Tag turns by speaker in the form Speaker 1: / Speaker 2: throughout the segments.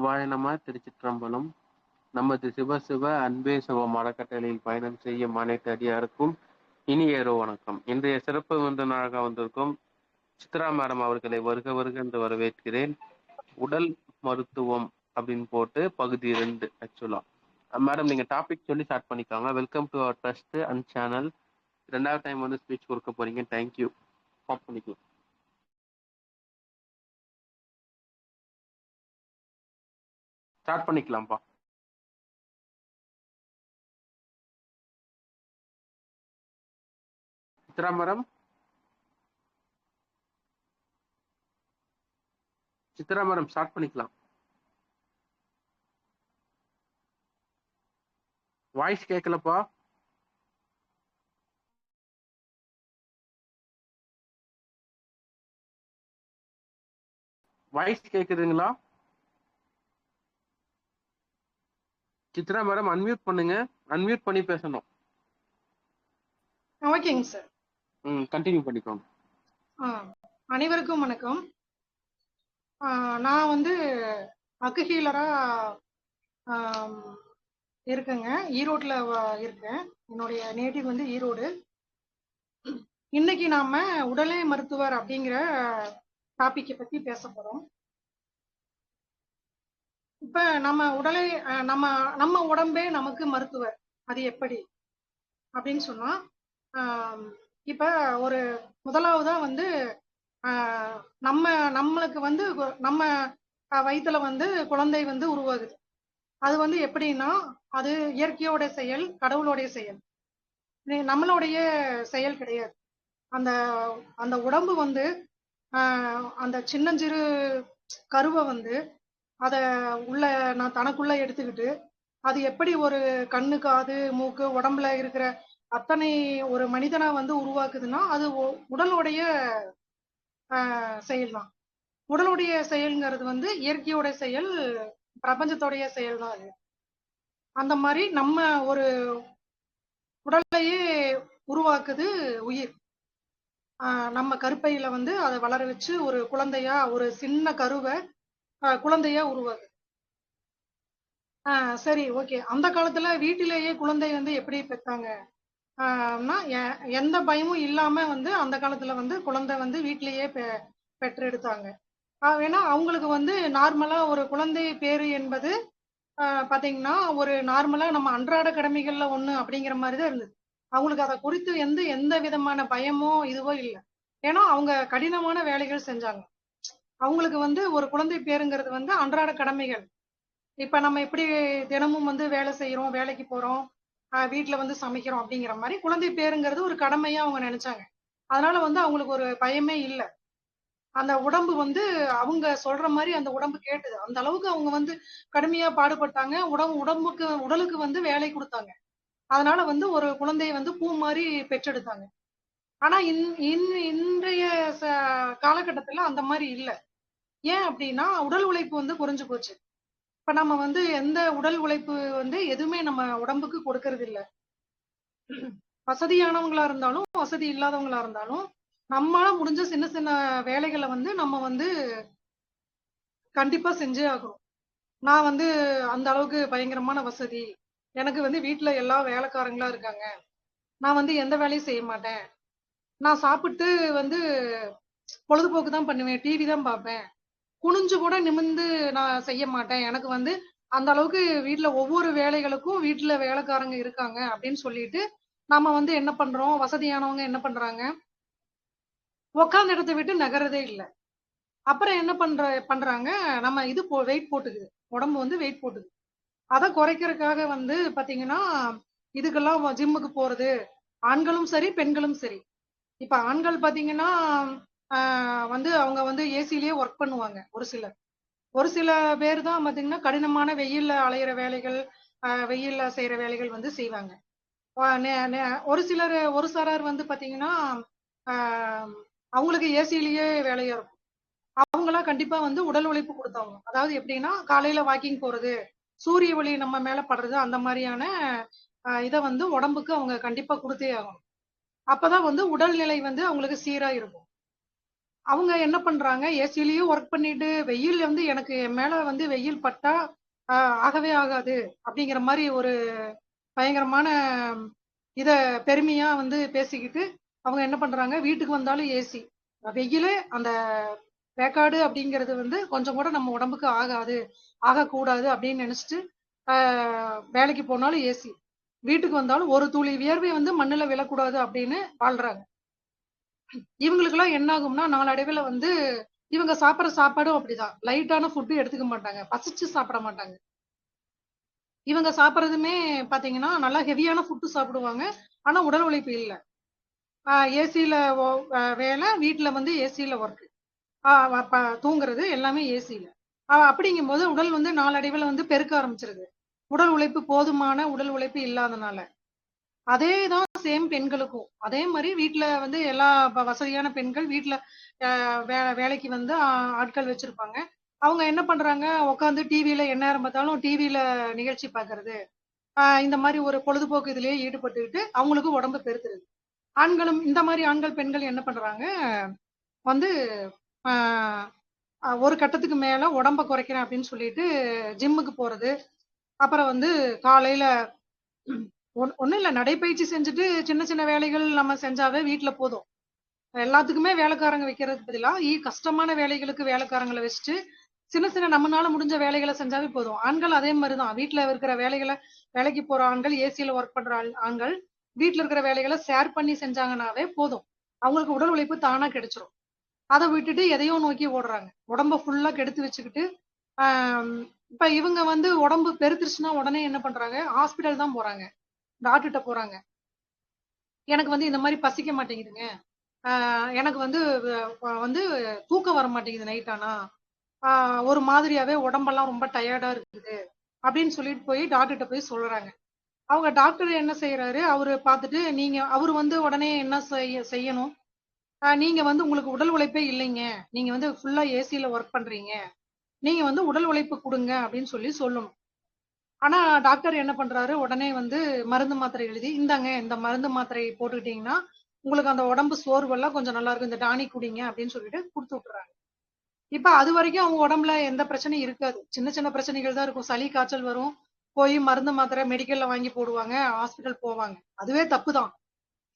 Speaker 1: சிவாய நம. திருச்சிற்றம்பலம். நமது சிவ அன்பே சிவம் அறக்கட்டளையில் பயணம் செய்யும் அனைத்து அடியாருக்கும் இனிய இரவு வணக்கம். இன்றைய சிறப்பு விருந்தினராக வந்திருக்கும் சித்ரா மேடம் அவர்களை வருக வருக என்று வரவேற்கிறேன். உடல் மருத்துவம் அப்படின்னு போட்டு பகுதி 2 ஆக்சுவலா. மேடம் நீங்க டாபிக் சொல்லி ஸ்டார்ட் பண்ணிக்காங்க. Welcome to our trust and channel. 2வது டைம் வந்து ஸ்பீச் கொடுக்க போறீங்க. தேங்க்யூ. ஸ்டார்ட் பண்ணிக்கலாம். ஸ்டார்ட் பண்ணிக்கலாம்ப்பா. Chitra madam, Chitra madam start பண்ணிக்கலாம். வாய்ஸ் கேட்கலப்பா. வாய்ஸ் கேக்குதுங்களா? சித்ரா மேடம் அன்மியூட் பண்ணுங்க. அன்மியூட் பண்ணி பேசணும்.
Speaker 2: ஓகேங்க சார்.
Speaker 1: கண்டினியூ பண்ணிக்கோங்க.
Speaker 2: அனைவருக்கும் வணக்கம். நான் வந்து அக்கு ஹீலரா இருக்கேங்க. ஈரோட்டில் இருக்கேன். என்னுடைய நேட்டிவ் வந்து ஈரோடு. இன்னைக்கு நாம உடலே மருத்துவர் அப்படிங்கிற டாபிக்கை பத்தி பேச போறோம். இப்ப நம்ம உடலை நம்ம உடம்பே நமக்கு மருத்துவர். அது எப்படி அப்படின்னு சொன்னா, இப்ப ஒரு முதலாவதா வந்து நம்மளுக்கு வந்து நம்ம வயிற்றுல வந்து குழந்தை வந்து உருவாகுது. அது வந்து எப்படின்னா, அது இயற்கையோட செயல், கடவுளுடைய செயல், நம்மளுடைய செயல் கிடையாது. அந்த அந்த உடம்பு வந்து அந்த சின்னஞ்சிறு கருவை வந்து அதை நான் தனக்குள்ள எடுத்துக்கிட்டு, அது எப்படி ஒரு கண்ணு, காது, மூக்கு, உடம்புல இருக்கிற அத்தனை ஒரு மனிதனா வந்து உருவாக்குதுன்னா, அது உடலுடைய செயல் தான். உடலுடைய செயல்ங்கிறது வந்து இயற்கையோட செயல், பிரபஞ்சத்தோடைய செயல் தான் அது. அந்த மாதிரி நம்ம ஒரு உடலையே உருவாக்குது உயிர். நம்ம கருப்பையில வந்து அதை வளர வச்சு ஒரு குழந்தையா, ஒரு சின்ன கருவை குழந்தையா உருவாகுது. சரி, ஓகே. அந்த காலத்துல வீட்டிலேயே குழந்தை வந்து எப்படி பெற்றாங்க? எந்த பயமும் இல்லாம வந்து அந்த காலத்துல வந்து குழந்தை வந்து வீட்டிலேயே பெற்றெடுத்தாங்க. ஏன்னா அவங்களுக்கு வந்து நார்மலா ஒரு குழந்தை பேரு என்பது பாத்தீங்கன்னா ஒரு நார்மலா நம்ம அன்றாட கடமைகள்ல ஒண்ணு அப்படிங்கிற மாதிரிதான் இருந்தது. அவங்களுக்கு அதை குறித்து எந்த விதமான பயமோ இதுவோ இல்லை. ஏன்னா அவங்க கடினமான வேலைகள் செஞ்சாங்க. அவங்களுக்கு வந்து ஒரு குழந்தை பேருங்கிறது வந்து அன்றாட கடமைகள். இப்ப நம்ம எப்படி தினமும் வந்து வேலை செய்யறோம், வேலைக்கு போறோம், வீட்டுல வந்து சமைக்கிறோம் அப்படிங்கிற மாதிரி குழந்தை பேருங்கிறது ஒரு கடமையா அவங்க நினைச்சாங்க. அதனால வந்து அவங்களுக்கு ஒரு பயமே இல்லை. அந்த உடம்பு வந்து அவங்க சொல்ற மாதிரி அந்த உடம்பு கேட்டுது. அந்த அளவுக்கு அவங்க வந்து கடுமையா பாடுபட்டாங்க. உடலுக்கு வந்து வேலை கொடுத்தாங்க. அதனால வந்து ஒரு குழந்தையை வந்து பூ மாதிரி பெற்றெடுத்தாங்க. ஆனா இன்றைய காலகட்டத்துல அந்த மாதிரி இல்லை. ஏன் அப்படின்னா உடல் உழைப்பு வந்து குறைஞ்சு போச்சு. இப்ப நம்ம வந்து எந்த உடல் உழைப்பு வந்து எதுவுமே நம்ம உடம்புக்கு கொடுக்கறது இல்லை. வசதியானவங்களா இருந்தாலும் வசதி இல்லாதவங்களா இருந்தாலும் நம்மளால முடிஞ்ச சின்ன சின்ன வேலைகளை வந்து நம்ம வந்து கண்டிப்பா செஞ்சே ஆகணும். நான் வந்து அந்த அளவுக்கு பயங்கரமான வசதி, எனக்கு வந்து வீட்டுல எல்லா வேலைக்காரங்களா இருக்காங்க, நான் வந்து எந்த வேலையும் செய்ய மாட்டேன், நான் சாப்பிட்டு வந்து பொழுதுபோக்கு தான் பண்ணுவேன், டிவி தான் பார்ப்பேன், குனிஞ்சு கூட நிமிர்ந்து நான் செய்ய மாட்டேன், எனக்கு வந்து அந்த அளவுக்கு வீட்டுல ஒவ்வொரு வேலைகளுக்கும் வீட்டுல வேலைக்காரங்க இருக்காங்க அப்படின்னு சொல்லிட்டு நம்ம வந்து என்ன பண்றோம், வசதியானவங்க என்ன பண்றாங்க, உட்கார்ந்த இடத்தை விட்டு நகரதே இல்லை. அப்புறம் என்ன பண்றாங்க, நம்ம இது வெயிட் போட்டுக்குது, உடம்பு வந்து வெயிட் போட்டுக்குது. அதை குறைக்கிறதுக்காக வந்து பாத்தீங்கன்னா இதுக்கெல்லாம் ஜிம்முக்கு போறது, ஆண்களும் சரி பெண்களும் சரி. இப்ப ஆண்கள் பாத்தீங்கன்னா வந்து அவங்க வந்து ஏசிலேயே ஒர்க் பண்ணுவாங்க. ஒரு சில பேர் தான் பாத்தீங்கன்னா கடினமான வெயில்ல அலையிற வேலைகள், வெயில்ல செய்யற வேலைகள் வந்து செய்வாங்க. ஒரு சாரார் வந்து பாத்தீங்கன்னா அவங்களுக்கு ஏசிலேயே வேலையா இருக்கும். அவங்களாம் கண்டிப்பா வந்து உடல் உழைப்பு கொடுத்தாங்க. அதாவது எப்படின்னா காலையில வாக்கிங் போறது, சூரிய ஒளி நம்ம மேல படுறது, அந்த மாதிரியான இதை வந்து உடம்புக்கு அவங்க கண்டிப்பா கொடுத்தே ஆகும். அப்பதான் வந்து உடல்நிலை வந்து அவங்களுக்கு சீரா இருக்கும். அவங்க என்ன பண்றாங்க, ஏசிலயும் ஒர்க் பண்ணிட்டு, வெயில் வந்து எனக்கு என் மேல வந்து வெயில் பட்டா ஆகவே ஆகாது அப்படிங்கிற மாரி ஒரு பயங்கரமான இத பெருமையா வந்து பேசிக்கிட்டு, அவங்க என்ன பண்றாங்க, வீட்டுக்கு வந்தாலும் ஏசி. வெயிலு அந்த வேக்காடு அப்படிங்கிறது வந்து கொஞ்சம் கூட நம்ம உடம்புக்கு ஆகாது, ஆகக்கூடாது அப்படின்னு நெனச்சுட்டு, ஆ வேலைக்கு போனாலும் ஏசி. வீட்டுக்கு வந்தாலும் ஒரு துளி வியர்வை வந்து மண்ணுல விழக்கூடாது அப்படின்னு வாழ்றாங்க. இவங்களுக்கெல்லாம் என்ன ஆகும்னா, நாளடைவுல வந்து இவங்க சாப்பிடுற சாப்பாடும் அப்படிதான். லைட்டான ஃபுட் எடுத்துக்க மாட்டாங்க. பசிச்சு சாப்பிட மாட்டாங்க. இவங்க சாப்பிடுறதுமே பாத்தீங்கன்னா, நல்லா ஹெவியான ஃபுட் சாப்பிடுவாங்க. ஆனா உடல் உழைப்பு இல்ல. ஏசில ஒ வேலை, வீட்ல வந்து ஏசில ஒர்க். ஆ அப்ப தூங்குறது எல்லாமே ஏசில. அப்படிங்கும்போது உடல் வந்து நாளடைவுல வந்து பெருக்க ஆரம்பிச்சுருது. உடல் உழைப்பு போதுமான உடல் உழைப்பு இல்லாதனால. அதே தான் சேம் பெண்களுக்கும். அதே மாரி வீட்ல வந்து எல்லா வசதியான பெண்கள் வீட்ல வேலைக்கு வந்து ஆட்கள் வச்சிருப்பாங்க. அவங்க என்ன பண்றாங்க, உட்காந்து டிவில எந்நேரம் பார்த்தாலும் டிவில நிகழ்ச்சி பார்க்கறது. இந்த மாரி ஒரு பொழுதுபோக்கு இதுலயே ஈடுபட்டுக்கிட்டு அவங்களுக்கு உடம்பு பெருத்துருது. ஆண்களும் இந்த மாரி ஆண்கள், பெண்கள் என்ன பண்றாங்க, வந்து ஆ ஒரு கட்டத்துக்கு மேல உடம்ப குறைக்கிறேன் அப்படின்னு சொல்லிட்டு ஜிம்முக்கு போறது. அப்புறம் வந்து காலையில ஒண்ணும் இல்ல நடைப்பயிற்சி செஞ்சுட்டு சின்ன சின்ன வேலைகள் நம்ம செஞ்சாவே வீட்ல போதும். எல்லாத்துக்குமே வேலைக்காரங்க வைக்கிறதுக்கு பதிலா, கஷ்டமான வேலைகளுக்கு வேலைக்காரங்கள வச்சுட்டு, சின்ன சின்ன நம்மனால முடிஞ்ச வேலைகள செஞ்சாவே போதும். ஆண்கள் அதே மாரி தான். வீட்ல இருக்கிற வேலைகள வேலைக்கு போற ஆண்கள், ஏசில ஒர்க் பண்ற ஆண்கள், வீட்ல இருக்கிற வேலைகள ஷேர் பண்ணி செஞ்சாங்கன்னாவே போதும். அவங்களுக்கு உடல் உழைப்பு தானா கிடைச்சிரும். அத விட்டுட்டு எதையோ நோக்கி ஓடுறாங்க. உடம்ப ஃபுல்லா கெடுத்து வச்சுக்கிட்டு, ஆம் இப்ப இவங்க வந்து உடம்பு பெருத்துருச்சுன்னா உடனே என்ன பண்றாங்க, ஹாஸ்பிட்டல் தான் போறாங்க. டாக்டர்ட்ட போறாங்க. எனக்கு வந்து இந்த மாரி பசிக்க மாட்டேங்குதுங்க. எனக்கு வந்து வந்து தூக்கம் வர மாட்டேங்குது நைட் ஆனா. ஆ ஒரு மாதிரியாவே உடம்பெல்லாம் ரொம்ப டயர்டா இருக்குது. அப்படின்னு சொல்லிட்டு போய் டாக்டர்ட்ட போய் சொல்றாங்க. அவங்க டாக்டர் என்ன செய்றாரு, அவரு பார்த்துட்டு அவரு வந்து உடனே என்ன செய்யணும்? நீங்க வந்து உங்களுக்கு உடல் உழைப்பே இல்லைங்க. நீங்க வந்து ஃபுல்லா ஏசில ஒர்க் பண்றீங்க. நீங்க வந்து உடல் உழைப்பு குடுங்க அப்படின்னு சொல்லணும். ஆனா டாக்டர் என்ன பண்றாரு, உடனே வந்து மருந்து மாத்திரை எழுதி, இந்தாங்க இந்த மருந்து மாத்திரை போட்டுக்கிட்டீங்கன்னா, உங்களுக்கு அந்த உடம்பு சோர்வெல்லாம் கொஞ்சம் நல்லா இருக்கும். இந்த டானிக் குடிங்க அப்படின்னு சொல்லிட்டு குடுத்து விட்டுறாங்க. இப்ப அதுவரைக்கும் அவங்க உடம்புல எந்த பிரச்சனையும் இருக்காது. சின்ன சின்ன பிரச்சனைகள் தான் இருக்கும். சளி, காய்ச்சல் வரும். போய் மருந்து மாத்திரை மெடிக்கல்ல வாங்கி போடுவாங்க. ஹாஸ்பிட்டல் போவாங்க. அதுவே தப்பு தான்.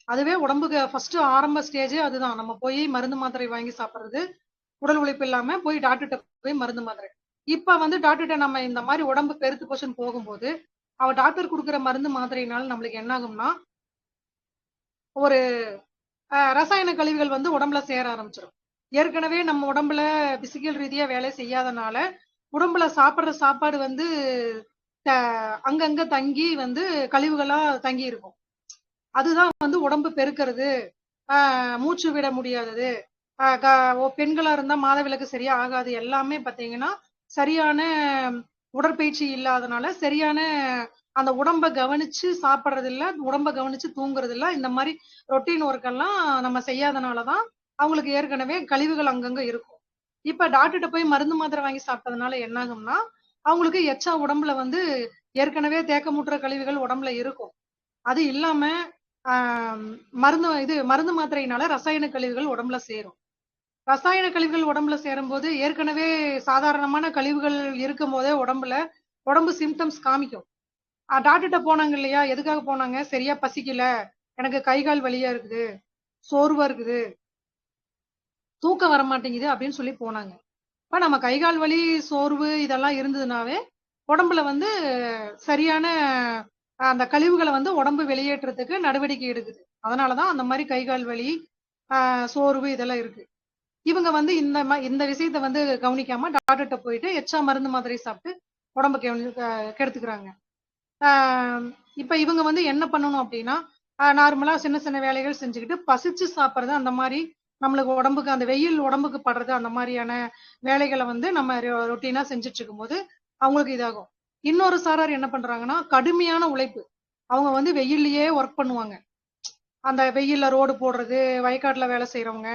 Speaker 2: அதுவே உடம்புக்கு ஃபர்ஸ்ட் ஆரம்ப ஸ்டேஜே அதுதான். நம்ம போய் மருந்து மாத்திரை வாங்கி சாப்பிடுறது. உடல் உழைப்பு இல்லாம போய் டாக்டர்ட்ட போய் மருந்து மாத்திரை. இப்ப வந்து டாக்டர்ட்ட நம்ம இந்த மாரி உடம்பு பெருத்து போச்சுன்னு போகும்போது, டாக்டர் குடுக்குற மருந்து மாத்திரையினால நம்மளுக்கு என்ன ஆகும்னா, ஒரு ரசாயன கழிவுகள் வந்து உடம்புல சேர ஆரம்பிச்சுரும். ஏற்கனவே நம்ம உடம்புல பிசிக்கல் ரீதியா வேலை செய்யாதனால, உடம்புல சாப்பிடுற சாப்பாடு வந்து த அங்கங்க தங்கி வந்து கழிவுகளா தங்கி இருக்கும். அதுதான் வந்து உடம்பு பெருக்கிறது, மூச்சு விட முடியாதது, அ க பெண்களா இருந்தா மாதவிலக்கு சரியா ஆகாது. எல்லாமே பார்த்தீங்கன்னா, சரியான உடற்பயிற்சி இல்லாதனால, சரியான அந்த உடம்ப கவனிச்சு சாப்பிடுறதில்ல, உடம்ப கவனிச்சு தூங்குறதில்ல. இந்த மாரி ரொட்டீன் ஒர்க் எல்லாம் நம்ம செய்யாதனால தான், அவங்களுக்கு ஏற்கனவே கழிவுகள் அங்கங்க இருக்கும். இப்ப டாக்டர்ட்ட போய் மருந்து மாத்திரை வாங்கி சாப்பிட்டதுனால என்ன ஆகும்னா, அவங்களுக்கு எச்சா உடம்புல வந்து ஏற்கனவே தேக்கமுற்ற கழிவுகள் உடம்புல இருக்கும். அது இல்லாம, ஆ மருந்து மாத்திரையினால ரசாயன கழிவுகள் உடம்புல சேரும். ரசாயன கழிவுகள் உடம்புல சேரும்போது, ஏற்கனவே சாதாரணமான கழிவுகள் இருக்கும்போதே உடம்பு சிம்ப்டம்ஸ் காமிக்கும். டாக்டர்ட்ட போனாங்க இல்லையா? எதுக்காக போனாங்க? சரியா பசிக்கல. எனக்கு கை, கால் வலியா இருக்குது. சோர்வா இருக்குது. தூக்கம் வரமாட்டேங்குது அப்படின்னு சொல்லி போனாங்க. இப்ப நம்ம கை, கால் வலி, சோர்வு இதெல்லாம் இருந்ததுனாவே, உடம்புல வந்து சரியான அந்த கழிவுகள வந்து உடம்பு வெளியேற்றதுக்கு நடவடிக்கை எடுக்குது. அதனால தான் அந்த மாரி கை, கால் வலி, சோர்வு இதெல்லாம் இருக்கு. இவங்க வந்து இந்த விஷயத்த வந்து கவனிக்காம டாக்டர்ட்ட போயிட்டு எச்சா மருந்து மாத்திரை சாப்பிட்டு உடம்ப கெடுத்துக்கிறாங்க. ஆ இப்ப இவங்க வந்து என்ன பண்ணணும் அப்டின்னா, நார்மலா சின்ன சின்ன வேலைகள் செஞ்சுக்கிட்டு பசிச்சு சாப்பிடுறது அந்த மாரி நம்மளுக்கு உடம்புக்கு அந்த வெயில் உடம்புக்கு படுறது அந்த மாரியான வேலைகள வந்து நம்ம ரொட்டீனா செஞ்சுட்டு இருக்கும்போது அவங்களுக்கு இதாகும். இன்னொரு சாரார் என்ன பண்றாங்கன்னா, கடுமையான உழைப்பு. அவங்க வந்து வெயில்லயே ஒர்க் பண்ணுவாங்க. அந்த வெயில்ல ரோடு போடுறது, வயக்காட்டுல வேலை செய்றவங்க,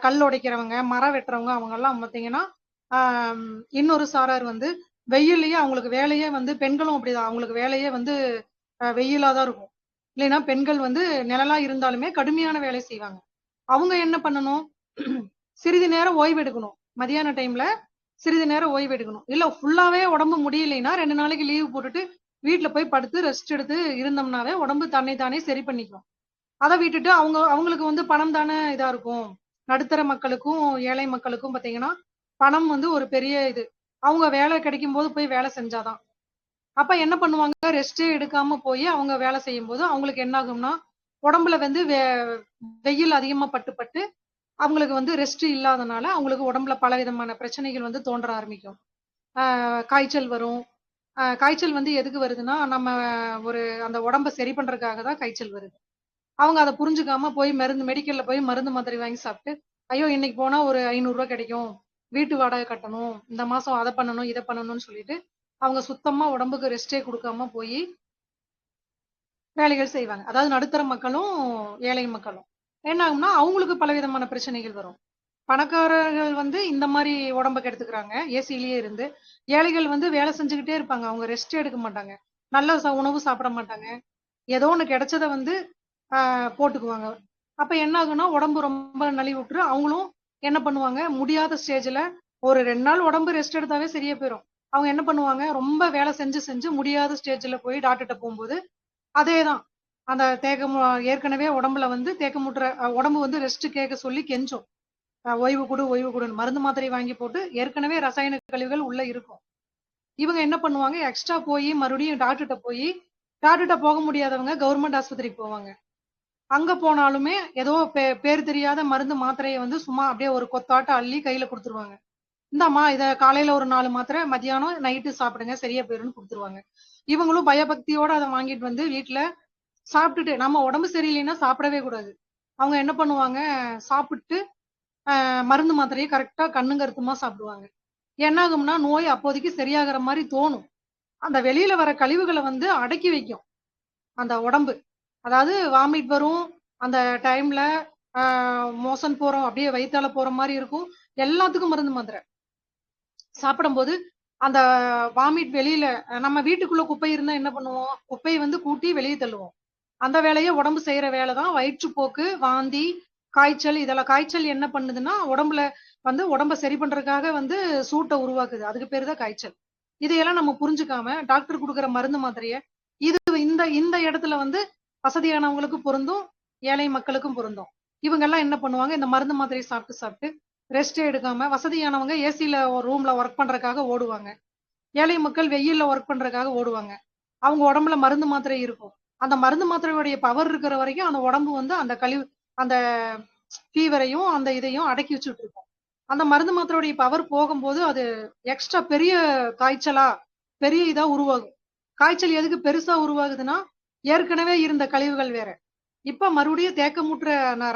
Speaker 2: கல் உடைக்கிறவங்க, மரம் வெட்டுறவங்க அவங்கலாம் பார்த்தீங்கன்னா, ஆம் இன்னொரு சாரார் வந்து வெயில்லயே அவங்களுக்கு வேலையே வந்து பெண்களும் அப்படிதான். அவங்களுக்கு வேலையே வந்து வெயிலா தான் இருக்கும். இல்லைன்னா பெண்கள் வந்து நிழலா இருந்தாலுமே கடுமையான வேலை செய்வாங்க. அவங்க என்ன பண்ணணும்? சிறிது நேரம் ஓய்வு எடுக்கணும். மதியான டைம்ல சிறிது நேரம் ஓய்வு எடுக்கணும். இல்ல ஃபுல்லாவே உடம்பு முடியலைன்னா 2 நாளைக்கு லீவ் போட்டுட்டு வீட்ல போய் படுத்து ரெஸ்ட் எடுத்து இருந்தோம்னாவே உடம்பு தன்னை தானே சரி பண்ணிக்கும். அத விட்டுட்டு அவங்களுக்கு வந்து பணம் தானே இதா இருக்கும். நடுத்தர மக்களுக்கும், ஏழை மக்களுக்கும் பாத்தீங்கன்னா, பணம் வந்து ஒரு பெரிய இது. அவங்க வேலை கிடைக்கும்போது போய் வேலை செஞ்சாதான். அப்ப என்ன பண்ணுவாங்க, ரெஸ்ட்டே எடுக்காம போய் அவங்க வேலை செய்யும்போது அவங்களுக்கு என்ன ஆகும்னா, உடம்புல வந்து வெயில் அதிகமா பட்டு பட்டு அவங்களுக்கு வந்து ரெஸ்ட் இல்லாதனால அவங்களுக்கு உடம்புல பலவிதமான பிரச்சனைகள் வந்து தோன்ற ஆரம்பிக்கும். காய்ச்சல் வரும். காய்ச்சல் வந்து எதுக்கு வருதுன்னா, நம்ம ஒரு அந்த உடம்ப சரி பண்றதுக்காக தான் காய்ச்சல் வருது. அவங்க அத புரிஞ்சுக்காம போய் மெடிக்கல்ல போய் மருந்து, மாத்திரை வாங்கி சாப்பிட்டு, ஐயோ! இன்னைக்கு போனா ஒரு ரூ. 500 கிடைக்கும். வீட்டு வாடகை கட்டணும். இந்த மாசம் அத பண்ணணும், இத பண்ணணும்னு சொல்லிட்டு, அவங்க சுத்தமா உடம்புக்கு ரெஸ்ட்டே குடுக்காம போயி வேலைகள் செய்வாங்க. அதாவது நடுத்தர மக்களும், ஏழை மக்களும். என்ன ஆகும்னா, அவங்களுக்கு பலவிதமான பிரச்சனைகள் வரும். பணக்காரர்கள் வந்து இந்த மாரி உடம்ப கெடுத்துக்கிறாங்க. ஏசிலயே இருந்து. ஏழைகள் வந்து வேலை செஞ்சுக்கிட்டே இருப்பாங்க. அவங்க ரெஸ்ட் எடுக்க மாட்டாங்க. நல்ல உணவு சாப்பிட மாட்டாங்க. ஏதோ ஒண்ணு கிடைச்சத வந்து போட்டுக்குவாங்க. அப்ப என்ன ஆகும்னா, உடம்பு ரொம்ப நலிவுற்று அவங்களும் என்ன பண்ணுவாங்க, முடியாத ஸ்டேஜ்ல ஒரு 2 நாள் உடம்பு ரெஸ்ட் எடுத்தாவே சரியா போயிரும். அவங்க என்ன பண்ணுவாங்க, ரொம்ப வேலை செஞ்சு செஞ்சு முடியாத ஸ்டேஜ்ல போய் டாக்டர்ட்ட போம்போது, அதேதான். அந்த ஏற்கனவே உடம்புல வந்து தேக்கமுற்ற உடம்பு வந்து ரெஸ்ட் கேட்க சொல்லி கெஞ்சும். ஓய்வு குடு, ஓய்வு குடுன்னு மருந்து மாத்திரை வாங்கி போட்டு ஏற்கனவே ரசாயன கழிவுகள் உள்ள இருக்கும். இவங்க என்ன பண்ணுவாங்க, எக்ஸ்ட்ரா போய் மறுபடியும் டாக்டர்ட்ட போக முடியாதவங்க கவர்மெண்ட் ஆஸ்பத்திரிக்கு போவாங்க. அங்க போனாலுமே ஏதோ பேர் தெரியாத மருந்து மாத்திரைய வந்து சும்மா அப்படியே ஒரு கொத்தாட்டம் அள்ளி கையில குடுத்துருவாங்க. இந்தாம்மா இத காலையில ஒரு 4 மாத்திரை, மத்தியானம், நைட்டு சாப்பிடுங்க சரியா போயிரும்னு குடுத்துருவாங்க. இவங்களும் பயபக்தியோட அத வாங்கிட்டு வந்து வீட்ல சாப்பிட்டுட்டு நம்ம உடம்பு சரியில்லைன்னா சாப்பிடவே கூடாது. அவங்க என்ன பண்ணுவாங்க, சாப்பிட்டு மருந்து மாத்திரைய கரெக்ட்டா கண்ணும் கருத்துமா சாப்பிடுவாங்க. என்ன ஆகும்னா, நோய் அப்போதைக்கு சரியாகிற மாரி தோணும். அந்த வெளியில வர கழிவுகள வந்து அடக்கி வைக்கும். அந்த உடம்பு. அதாவது வாமிட் வரும். அந்த டைம்ல ஆ மோஷன் போறோம். அப்படியே வயித்தால போற மாரி இருக்கும். எல்லாத்துக்கும் மருந்து மாத்திரை. சாப்பிடும்போது அந்த வாமிட் வெளியில நம்ம வீட்டுக்குள்ள குப்பை இருந்தா என்ன பண்ணுவோம்? குப்பைய வந்து கூட்டி வெளிய தள்ளுவோம். அந்த வேலைய உடம்பு செய்யற வேலை தான் வயிற்றுப்போக்கு, வாந்தி, காய்ச்சல் இதெல்லாம். காய்ச்சல் என்ன பண்ணுதுன்னா, உடம்புல வந்து உடம்ப சரி பண்றதுக்காக வந்து சூட்ட உருவாக்குது. அதுக்கு பேரு தான் காய்ச்சல். இதையெல்லாம் நம்ம புரிஞ்சுக்காம டாக்டர் குடுக்குற மருந்து மாத்திரைய இது இந்த இந்த இடத்துல வந்து வசதியானவங்களுக்கு பொருந்தும், ஏழை மக்களுக்கும் பொருந்தும். இவங்கெல்லாம் என்ன பண்ணுவாங்க, இந்த மருந்து மாத்திரைய சாப்பிட்டு சாப்பிட்டு ரெஸ்ட்டே எடுக்காம வசதியானவங்க ஏசில ஒரு ரூம்ல ஒர்க் பண்றதுக்காக ஓடுவாங்க. ஏழை மக்கள் வெயில்ல ஒர்க் பண்றதுக்காக ஓடுவாங்க. அவங்க உடம்புல மருந்து மாத்திரை இருக்கும். அந்த மருந்து மாத்திரையுடைய பவர் இருக்கிற வரைக்கும் அந்த உடம்பு வந்து அந்த ஃபீவரையும் அந்த இதையும் அடக்கி வச்சுட்டு இருக்கும். அந்த மருந்து மாத்திரையுடைய பவர் போகும்போது அது எக்ஸ்ட்ரா பெரிய காய்ச்சலா, பெரிய இதா உருவாகும். காய்ச்சல் எதுக்கு பெருசா உருவாகுதுன்னா, ஏற்கனவே இருந்த கழிவுகள் வேற. இப்ப மறுபடியும் தேக்கமுற்ற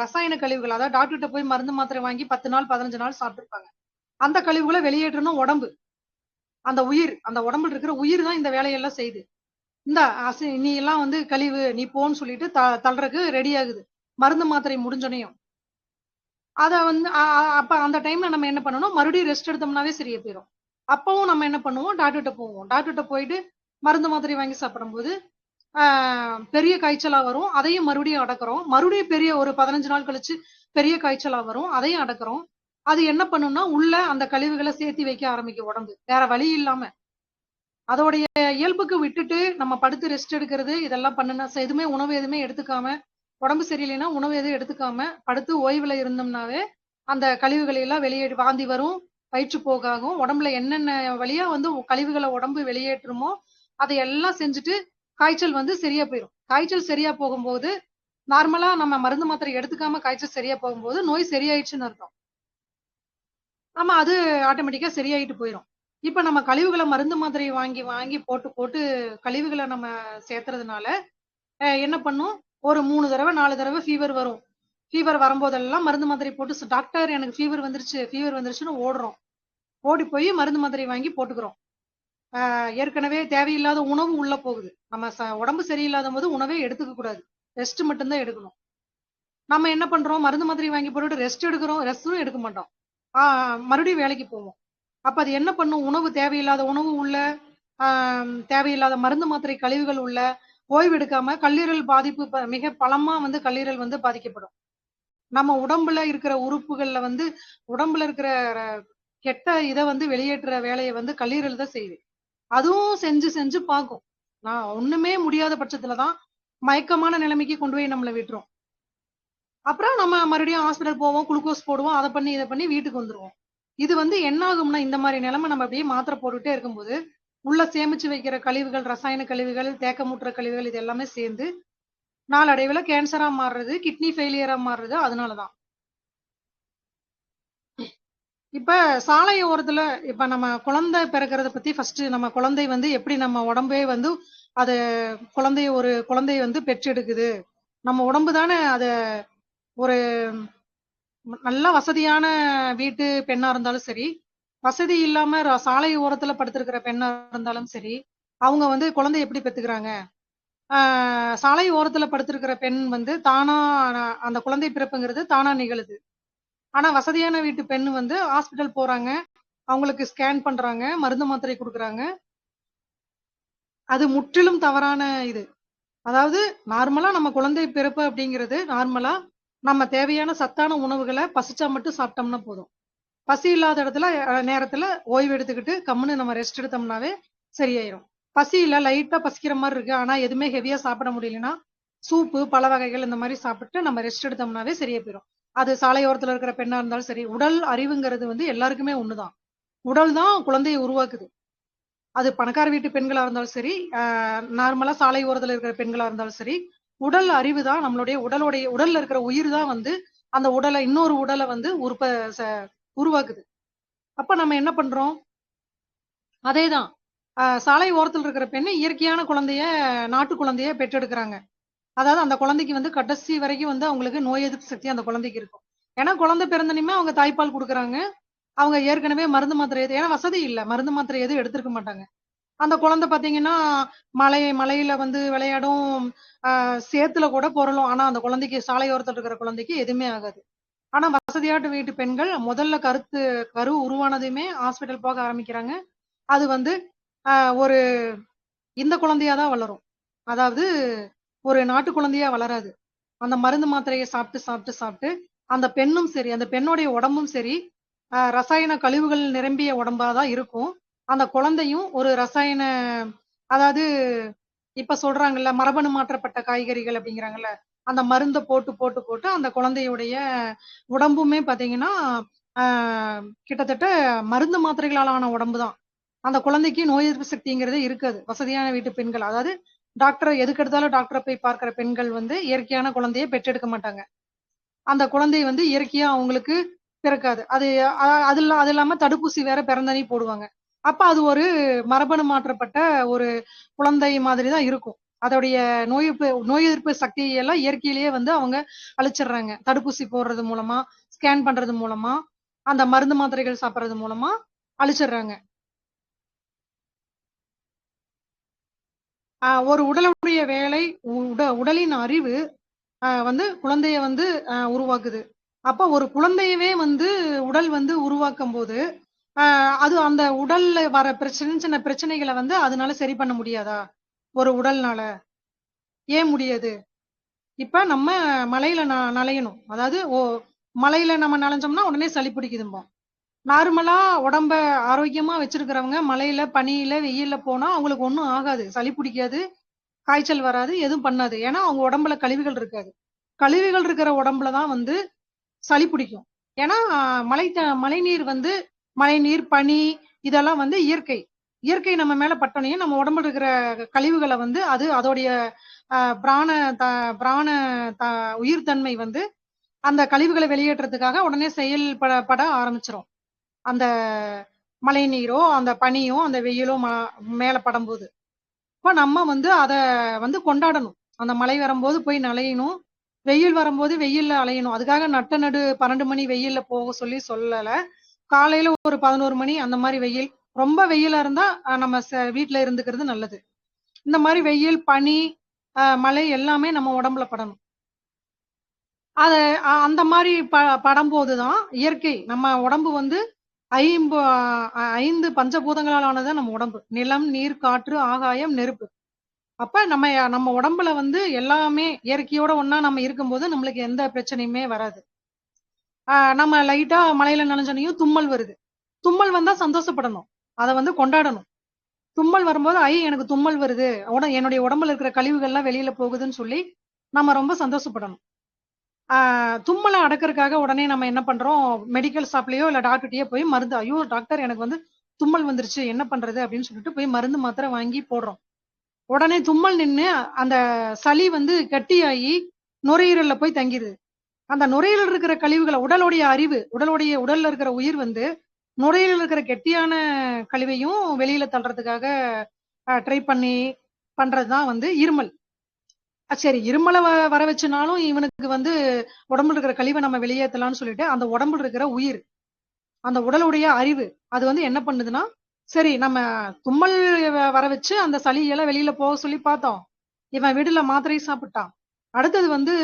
Speaker 2: ரசாயன கழிவுகள், அதாவது டாக்டர்ட்ட போய் மருந்து மாத்திரை வாங்கி 10 நாள், 15 நாள் சாப்பிட்டுருப்பாங்க. அந்த கழிவுகள வெளியேற்றணும் உடம்பு. அந்த உடம்புல இருக்கிற உயிர் தான் இந்த வேலையெல்லாம் செய்யுது. இந்தா நீ எல்லாம் வந்து கழிவு, நீ போன்னு சொல்லிட்டு தள்றக்கு ரெடி ஆகுது. மருந்து மாத்திரை முடிஞ்சோனையும். அத வந்து அப்ப அந்த டைம்ல நம்ம என்ன பண்ணணும், மறுபடியும் ரெஸ்ட் எடுத்தோம்னாவே சரியா போயிரும். அப்பவும் நம்ம என்ன பண்ணுவோம், டாக்டர்ட்ட போவோம். டாக்டர்ட்ட போயிட்டு மருந்து மாத்திரை வாங்கி சாப்பிடும்போது, ஆ பெரிய காய்ச்சலா வரும். அதையும் மறுபடியும் அடக்குறோம். மறுபடியும் பெரிய ஒரு 15 நாள் கழிச்சு பெரிய காய்ச்சலா வரும். அதையும் அடக்குறோம். அது என்ன பண்ணும்னா, உள்ள அந்த கழிவுகள சேர்த்தி வைக்க ஆரம்பிக்கும் உடம்பு. வேற வழி இல்லாம. அதோடைய இயல்புக்கு விட்டுட்டு நம்ம படுத்து ரெஸ்ட் எடுக்கிறது இதெல்லாம் பண்ணுனா எதுவுமே உணவு எதுவுமே எடுத்துக்காம உடம்பு சரியில்லைன்னா உணவு எதுவும் எடுத்துக்காம படுத்து ஓய்வுல இருந்தோம்னாவே அந்த கழிவுகளை எல்லாம் வெளியேறி வாந்தி வரும், வயிற்றுப்போக்காகும். உடம்புல என்னென்ன வழியா வந்து கழிவுகளை உடம்பு வெளியேற்றுமோ அதையெல்லாம் செஞ்சுட்டு காய்ச்சல் வந்து சரியா போயிடும். காய்ச்சல் சரியா போகும்போது நார்மலா நம்ம மருந்து மாத்திரை எடுத்துக்காம காய்ச்சல் சரியா போகும்போது நோய் சரியாயிடுச்சுன்னு அர்த்தம். ஆமா அது ஆட்டோமேட்டிக்கா சரியாயிட்டு போயிரும். இப்ப நம்ம கழிவுகள மருந்து மாத்திரை வாங்கி வாங்கி போட்டு போட்டு கழிவுகள நம்ம சேர்த்துறதுனால என்ன பண்ணும், ஒரு 3 தடவ 4 தடவ ஃபீவர் வரும். ஃபீவர் வரும்போதெல்லாம் மருந்து மாத்திரை போட்டு டாக்டர் எனக்கு ஃபீவர் வந்துருச்சுன்னு ஓடுறோம். ஓடி போய் மருந்து மாத்திரை வாங்கி போட்டுக்கிறோம். ஏற்கனவே தேவையில்லாத உணவு உள்ள போகுது. நம்ம உடம்பு சரியில்லாதபோது உணவே எடுத்துக்க கூடாது. ரெஸ்ட் மட்டும் தான் எடுக்கணும். நம்ம என்ன பண்றோம், மருந்து மாத்திரை வாங்கி போட்டுட்டு ரெஸ்ட் எடுக்கிறோம். ரெஸ்ட்டும் எடுக்க மாட்டோம். ஆ மறுபடியும் வேலைக்கு போவோம். அப்ப அது என்ன பண்ணும், தேவையில்லாத உணவு உள்ள, தேவையில்லாத மருந்து மாத்திரை கழிவுகள் உள்ள, ஓய்வு எடுக்காம கல்லீரல் பாதிப்பு மிக பலமா வந்து கல்லீரல் வந்து பாதிக்கப்படும். நம்ம உடம்புல இருக்கிற உறுப்புகள்ல வந்து உடம்புல இருக்கிற கெட்ட இதை வந்து வெளியேற்றுற வேலையை வந்து கல்லீரல் தான் செய்யுது. அதுவும் செஞ்சு செஞ்சு பார்க்கும். நான் ஒண்ணுமே முடியாத பட்சத்துலதான் மயக்கமான நிலைமைக்கு கொண்டு போய் நம்மள விட்டுரும். அப்புறம் நம்ம மறுபடியும் ஹாஸ்பிடல் போவோம், குளுக்கோஸ் போடுவோம், அதை பண்ணி இதை பண்ணி வீட்டுக்கு வந்துருவோம். இது வந்து என்ன ஆகும்னா, இந்த மாதிரி நிலைமை நம்ம அப்படியே மாத்திரை போட்டுட்டே இருக்கும்போது உள்ள சேமிச்சு வைக்கிற கழிவுகள், ரசாயன கழிவுகள், தேக்கமுற்ற கழிவுகள் இது எல்லாமே சேர்ந்து நாளடைவுல கேன்சரா மாறுறது, கிட்னி ஃபெயிலியரா மாறுறது அதனாலதான். இப்ப சாலை ஓரத்துல இப்ப நம்ம குழந்தை பிறக்கிறத பத்தி ஃபர்ஸ்ட் நம்ம குழந்தை வந்து எப்படி நம்ம உடம்பே வந்து அது குழந்தைய வந்து பெற்றெடுக்குது. நம்ம உடம்பு தானே அத ஒரு நல்ல வசதியான வீட்டு பெண்ணா இருந்தாலும் சரி, வசதி இல்லாம சாலை ஓரத்துல படுத்திருக்கிற பெண்ணா இருந்தாலும் சரி, அவங்க வந்து குழந்தை எப்படி பெத்துக்கிறாங்க? சாலை ஓரத்துல படுத்திருக்கிற பெண் வந்து தானா அந்த குழந்தை பிறப்புங்கிறது தானா நிகழுது. ஆனா வசதியான வீட்டு பெண் வந்து ஹாஸ்பிடல் போறாங்க, அவங்களுக்கு ஸ்கேன் பண்றாங்க, மருந்து மாத்திரை கொடுக்குறாங்க. அது முற்றிலும் தவறான இது. அதாவது நார்மலா நம்ம குழந்தை பிறப்பு அப்படிங்கிறது நார்மலா நம்ம தேவையான சத்தான உணவுகளை பசிச்சா மட்டும் சாப்பிட்டோம்னா போதும். பசி இல்லாத இடத்துல நேரத்துல ஓய்வு எடுத்துக்கிட்டு கம்முன்னு நம்ம ரெஸ்ட் எடுத்தோம்னாவே சரியாயிரும். பசி இல்ல, லைட்டா பசிக்கிற மாதிரி இருக்கு, ஆனா எதுவுமே ஹெவியா சாப்பிட முடியலன்னா சூப்பு, பல வகைகள் இந்த மாதிரி சாப்பிட்டு நம்ம ரெஸ்ட் எடுத்தோம்னாவே சரியா போயிடும். அது சாலையோரத்துல இருக்கிற பெண்ணா இருந்தாலும் சரி. உடல் அறிவுங்கிறது வந்து எல்லாருக்குமே ஒண்ணுதான். உடல் தான் குழந்தையை உருவாக்குது. அது பணக்கார வீட்டு பெண்களா இருந்தாலும் சரி, நார்மலா சாலை ஓரத்துல இருக்கிற பெண்களா இருந்தாலும் சரி, உடல் அறிவு தான் நம்மளுடைய உடல்ல இருக்கிற உயிர் தான் வந்து அந்த உடலை இன்னொரு உடலை வந்து உருவாக்குது. அப்ப நம்ம என்ன பண்றோம்? அதேதான். சாலை ஓரத்துல இருக்கிற பெண்ணு இயற்கையான குழந்தைய, நாட்டு குழந்தைய பெற்றெடுக்கிறாங்க. அதாவது அந்த குழந்தைக்கு வந்து கடைசி வரைக்கும் வந்து அவங்களுக்கு நோய் எதிர்ப்பு சக்தி அந்த குழந்தைக்கு இருக்கும். ஏன்னா குழந்தை பிறந்தனையுமே அவங்க தாய்ப்பால் கொடுக்குறாங்க. அவங்க ஏற்கனவே மருந்து மாத்திரை ஏன்னா வசதி இல்ல, மருந்து மாத்திரை எதுவும் எடுத்திருக்க மாட்டாங்க. அந்த குழந்தை பாத்தீங்கன்னா மலையில வந்து விளையாடும், சேத்துல கூட பொருளும். ஆனா அந்த குழந்தைக்கு, சாலையோரத்துல இருக்கிற குழந்தைக்கு எதுவுமே ஆகாது. ஆனா வசதியாட்டு வீட்டு பெண்கள் முதல்ல கரு உருவானதுமே ஹாஸ்பிட்டல் போக ஆரம்பிக்கிறாங்க. அது வந்து ஒரு இந்த குழந்தையாதான் வளரும். அதாவது ஒரு நாட்டு குழந்தையா வளராது. அந்த மருந்து மாத்திரையை சாப்பிட்டு சாப்பிட்டு சாப்பிட்டு அந்த பெண்ணும் சரி, அந்த பெண்ணுடைய உடம்பும் சரி, ரசாயன கழிவுகள் நிரம்பிய உடம்பாதான் இருக்கும். அந்த குழந்தையும் ஒரு ரசாயன, அதாவது இப்ப சொல்றாங்கல்ல மரபணு மாற்றப்பட்ட காய்கறிகள் அப்படிங்கிறாங்கல்ல, அந்த மருந்த போட்டு போட்டு போட்டு அந்த குழந்தையுடைய உடம்புமே பாத்தீங்கன்னா கிட்டத்தட்ட மருந்து மாத்திரைகளால் ஆன உடம்பு தான். அந்த குழந்தைக்கு நோய் எதிர்ப்பு சக்திங்கிறதே இருக்காது. வசதியான வீட்டு பெண்கள், அதாவது டாக்டர் எதுக்கு எடுத்தாலும் டாக்டரை போய் பார்க்கிற பெண்கள் வந்து இயற்கையான குழந்தையை பெற்றெடுக்க மாட்டாங்க. அந்த குழந்தை வந்து இயற்கையா அவங்களுக்கு பிறக்காது. அது இல்லாம தடுப்பூசி வேற பிறந்தனே போடுவாங்க. அப்ப அது ஒரு மரபணு மாற்றப்பட்ட ஒரு குழந்தை மாதிரி தான் இருக்கும். அதோடைய நோய் எதிர்ப்பு சக்தியை எல்லாம் இயற்கையிலேயே வந்து அவங்க அழிச்சிடுறாங்க. தடுப்பூசி போடுறது மூலமா, ஸ்கேன் பண்றது மூலமா, அந்த மருந்து மாத்திரைகள் சாப்பிடுறது மூலமா அழிச்சிடுறாங்க. ஒரு உடலுடைய வேலை, உடலின் அறிவு வந்து குழந்தைய வந்து உருவாக்குது. அப்ப ஒரு குழந்தையவே வந்து உடல் வந்து உருவாக்கும் போது அது அந்த உடல்ல வர சின்ன சின்ன பிரச்சனைகளை வந்து அதனால சரி பண்ண முடியாதா? ஒரு உடல்னால ஏன் முடியாது? இப்ப நம்ம மலையில நனையணும். அதாவது மலையில நம்ம நனைஞ்சோம்னா உடனே சளி பிடிக்குதும்போம். நார்மலா உடம்ப ஆரோக்கியமா வச்சிருக்கிறவங்க மலையில, பனியில, வெயில்ல போனா அவங்களுக்கு ஒண்ணும் ஆகாது. சளி பிடிக்காது, காய்ச்சல் வராது, எதுவும் பண்ணாது. ஏன்னா அவங்க உடம்புல கழிவுகள் இருக்காது. கழிவுகள் இருக்கிற உடம்புல தான் வந்து சளி பிடிக்கும். ஏன்னா மழைநீர் வந்து மழைநீர், பனி இதெல்லாம் வந்து இயற்கை. இயற்கை நம்ம மேல பட்டனையே நம்ம உடம்புல இருக்கிற கழிவுகளை வந்து அது அதோடைய பிராண த பிராண த உயிர்த்தன்மை வந்து அந்த கழிவுகளை வெளியேற்றதுக்காக உடனே செயல்பட ஆரம்பிச்சிரும். அந்த மழை நீரோ, அந்த பனியோ, அந்த வெயிலோ மேல படும்போது. இப்ப நம்ம வந்து அத வந்து கொண்டாடணும். அந்த மழை வரும்போது போய் நனையணும். வெயில் வரும்போது வெயில்ல அலையணும். அதுக்காக நடு 12 மணி வெயில்ல போக சொல்லல. காலையில ஒரு 11 மணி அந்த மாதிரி வெயில். ரொம்ப வெயிலா இருந்தா நம்ம வீட்டுல இருந்துக்கிறது நல்லது. இந்த மாதிரி வெயில், பனி, மழை எல்லாமே நம்ம உடம்புல படணும். அத அந்த மாதிரி படும்போதுதான் இயற்கை நம்ம உடம்பு வந்து 5 பஞ்சபூதங்களால் ஆனது நம்ம உடம்பு. நிலம், நீர், காற்று, ஆகாயம், நெருப்பு. அப்ப நம்ம உடம்புல வந்து எல்லாமே இயற்கையோட ஒண்ணா நம்ம இருக்கும்போது நம்மளுக்கு எந்த பிரச்சனையுமே வராது. நம்ம லைட்டா மழையில நனைஞ்சனையும் தும்மல் வருது. தும்மல் வந்தா சந்தோஷப்படணும். அதை வந்து கொண்டாடணும். தும்மல் வரும்போது எனக்கு தும்மல் வருது, என்னுடைய உடம்புல இருக்கிற கழிவுகள்லாம் வெளியில போகுதுன்னு சொல்லி நம்ம ரொம்ப சந்தோஷப்படணும். தும்மலை அடக்கறதுக்காக உடனே நம்ம என்ன பண்றோம், மெடிக்கல் ஷாப்லயோ இல்ல டாக்டர்கிட்டயோ போய் மருந்து, ஐயோ டாக்டர் எனக்கு வந்து தும்மல் வந்துருச்சு என்ன பண்றது அப்படின்னு சொல்லிட்டு போய் மருந்து மாத்திரை வாங்கி போடுறோம். உடனே தும்மல் நின்னு அந்த சளி வந்து கட்டியாகி நுரையீரல்ல போய் தங்கிருது. அந்த நுரையீரல் இருக்கிற கழிவுகளை, உடல்ல இருக்கிற உயிர் வந்து நுரையீரல் இருக்கிற கெட்டியான கழிவையும் வெளியில தள்ளுறதுக்காக ட்ரை பண்றதுதான் வந்து இருமல். சரி, இருமலை வர வச்சுனாலும் இவனுக்கு வந்து உடம்புல இருக்கிற கழிவை நம்ம வெளியேற்றலாம்னு சொல்லிட்டு அந்த உடம்புல இருக்கிற உயிர், அந்த உடலுடைய அறிவு, அது வந்து என்ன பண்ணுதுன்னா, சரி நம்ம தும்மல் வர வச்சு அந்த சளியெல்லாம் வெளியில போக சொல்லி பார்த்தோம், இவன் வீடுல மாத்திரை சாப்பிட்டான், அடுத்தது வந்து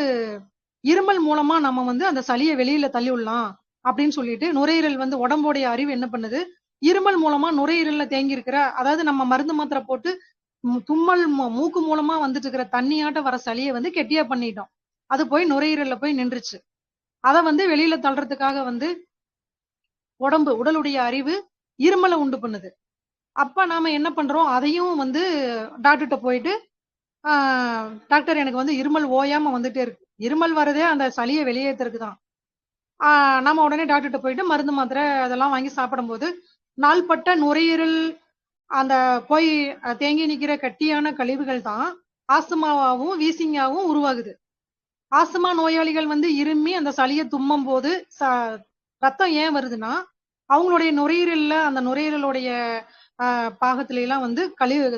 Speaker 2: இருமல் மூலமா நம்ம வந்து அந்த சளியை வெளியில தள்ளி விடலாம் அப்படின்னு சொல்லிட்டு நுரையீரல் வந்து உடம்புடைய அறிவு என்ன பண்ணுது, இருமல் மூலமா நுரையீரல்ல தேங்கி இருக்கிற, அதாவது நம்ம மருந்து மாத்திரை போட்டு தும்மல் மூக்கு மூலமா வந்துட்டு இருக்கிற தண்ணியாட்ட வர சளியை வந்து கெட்டியா பண்ணிட்டோம். அது போய் நுரையீரல்ல போய் நின்றுச்சு. அதை வந்து வெளியில தள்ளுறதுக்காக வந்து உடலுடைய அறிவு இருமலை உண்டு பண்ணுது. அப்ப நாம என்ன பண்றோம், அதையும் வந்து டாக்டர்கிட்ட போயிட்டு, டாக்டர் எனக்கு வந்து இருமல் ஓயாம வந்துட்டே இருக்கு. இருமல் வரதே அந்த சளியை வெளியேற்றுறதுக்கு தான். நாம உடனே டாக்டர்கிட்ட போயிட்டு மருந்து மாத்திரை அதெல்லாம் வாங்கி சாப்பிடும்போது நாள்பட்ட நுரையீரல் அந்த போய் தேங்கி நிக்கிற கட்டியான கழிவுகள் தான் ஆஸ்துமாவாவும் வீசிங்காவும் உருவாகுது. ஆஸ்துமா நோயாளிகள் வந்து இருமி அந்த சளியை தும்மும் போது ரத்தம் ஏன் வருதுன்னா, அவங்களுடைய நுரையீரல்ல அந்த நுரையீரலுடைய பாகத்துல எல்லாம் வந்து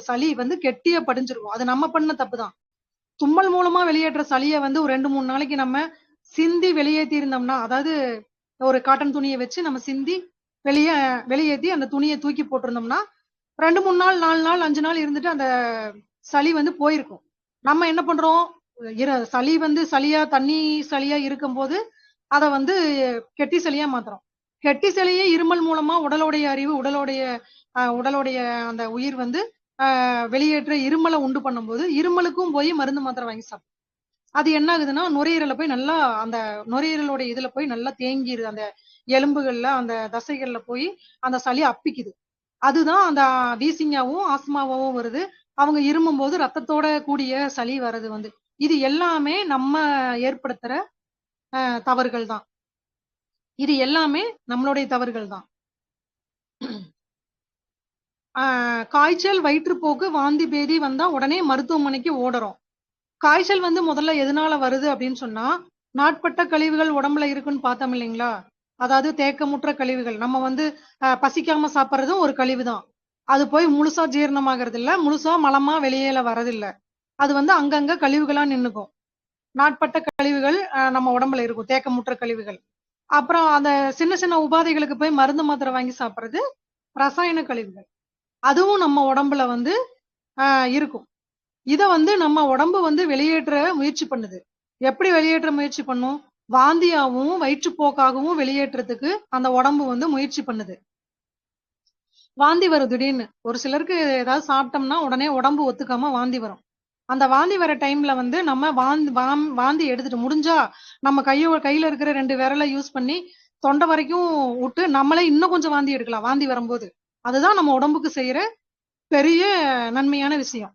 Speaker 2: சளி வந்து கெட்டிய படிஞ்சிருக்கும். அது நம்ம பண்ண தப்புதான். தும்மல் மூலமா வெளியேற்ற சளியை வந்து ஒரு 2-3 நாளைக்கு நம்ம சிந்தி வெளியேற்றி இருந்தோம்னா, அதாவது ஒரு காட்டன் துணியை வச்சு நம்ம சிந்தி வெளியேற்றி அந்த துணியை தூக்கி போட்டிருந்தோம்னா 2-3 நாள் 4 நாள் 5 நாள் இருந்துட்டு அந்த சளி வந்து போயிருக்கும். நம்ம என்ன பண்றோம், சளி வந்து தண்ணி சளியா இருக்கும்போது அதை வந்து கெட்டி சளியா மாத்துறோம். கெட்டி சளியே இருமல் மூலமா உடலுடைய அறிவு, உடலுடைய அந்த உயிர் வந்து வெளியேற்ற இருமலை உண்டு பண்ணும்போது இருமலுக்கும் போய் மருந்து மாத்திரை வாங்கி சாப்பிடும். அது என்ன ஆகுதுன்னா, நுரையீரல போய் நல்லா அந்த நுரையீரலுடைய இதுல போய் நல்லா தேங்கிருது. அந்த எலும்புகள்ல அந்த தசைகள்ல போய் அந்த சளி அப்பிக்குது. அதுதான் அந்த வீசிங்காவும் ஆஸ்துமாவும் வருது. அவங்க இருமும் போது ரத்தத்தோட கூடிய சளி வர்றது வந்து, இது எல்லாமே நம்ம ஏற்படுத்துற தவறுகள் தான். இது எல்லாமே நம்மளுடைய தவறுகள் தான். காய்ச்சல், வயிற்றுப்போக்கு, வாந்தி பேதி வந்தா உடனே மருத்துவமனைக்கு ஓடுறோம். காய்ச்சல் வந்து முதல்ல எதனால வருது அப்படின்னு சொன்னா, நாட்பட்ட கழிவுகள் உடம்புல இருக்குன்னு பார்த்தோம் இல்லைங்களா, அதாவது தேக்கமுற்ற கழிவுகள். நம்ம வந்து பசிக்காம சாப்பிட்றதும் ஒரு கழிவு தான். அது போய் முழுசா ஜீரணமாகறது இல்ல, முழுசா மலமா வெளியில வரதில்ல. அது வந்து அங்கங்க கழிவுகளா நின்னுக்கும். நாட்பட்ட கழிவுகள் நம்ம உடம்புல இருக்கும், தேக்கமுற்ற கழிவுகள். அப்புறம் அந்த சின்ன சின்ன உபாதைகளுக்கு போய் மருந்து மாத்திரை வாங்கி சாப்பிடுறது ரசாயன கழிவுகள். அதுவும் நம்ம உடம்புல வந்து இருக்கும். இத வந்து நம்ம உடம்பு வந்து வெளியேற்ற முயற்சி பண்ணுது. எப்படி வெளியேற்ற முயற்சி பண்ணும், வாந்தியாவும் வயிற்றுப்போக்காகவும் வெளியேற்றத்துக்கு அந்த உடம்பு வந்து முயற்சி பண்ணுது. வாந்தி வரும் திடீர்னு. ஒரு சிலருக்கு ஏதாவது சாப்பிட்டோம்னா உடனே உடம்பு ஒத்துக்காம வாந்தி வரும். அந்த வாந்தி வர டைம்ல வந்து நம்ம வாந்தி எடுத்துட்டு முடிஞ்சா நம்ம கையில இருக்கிற 2 விரலை யூஸ் பண்ணி தொண்டை வரைக்கும் விட்டு நம்மளே இன்னும் கொஞ்சம் வாந்தி எடுக்கலாம் வாந்தி வரும்போது. அதுதான் நம்ம உடம்புக்கு செய்யற பெரிய நன்மையான விஷயம்.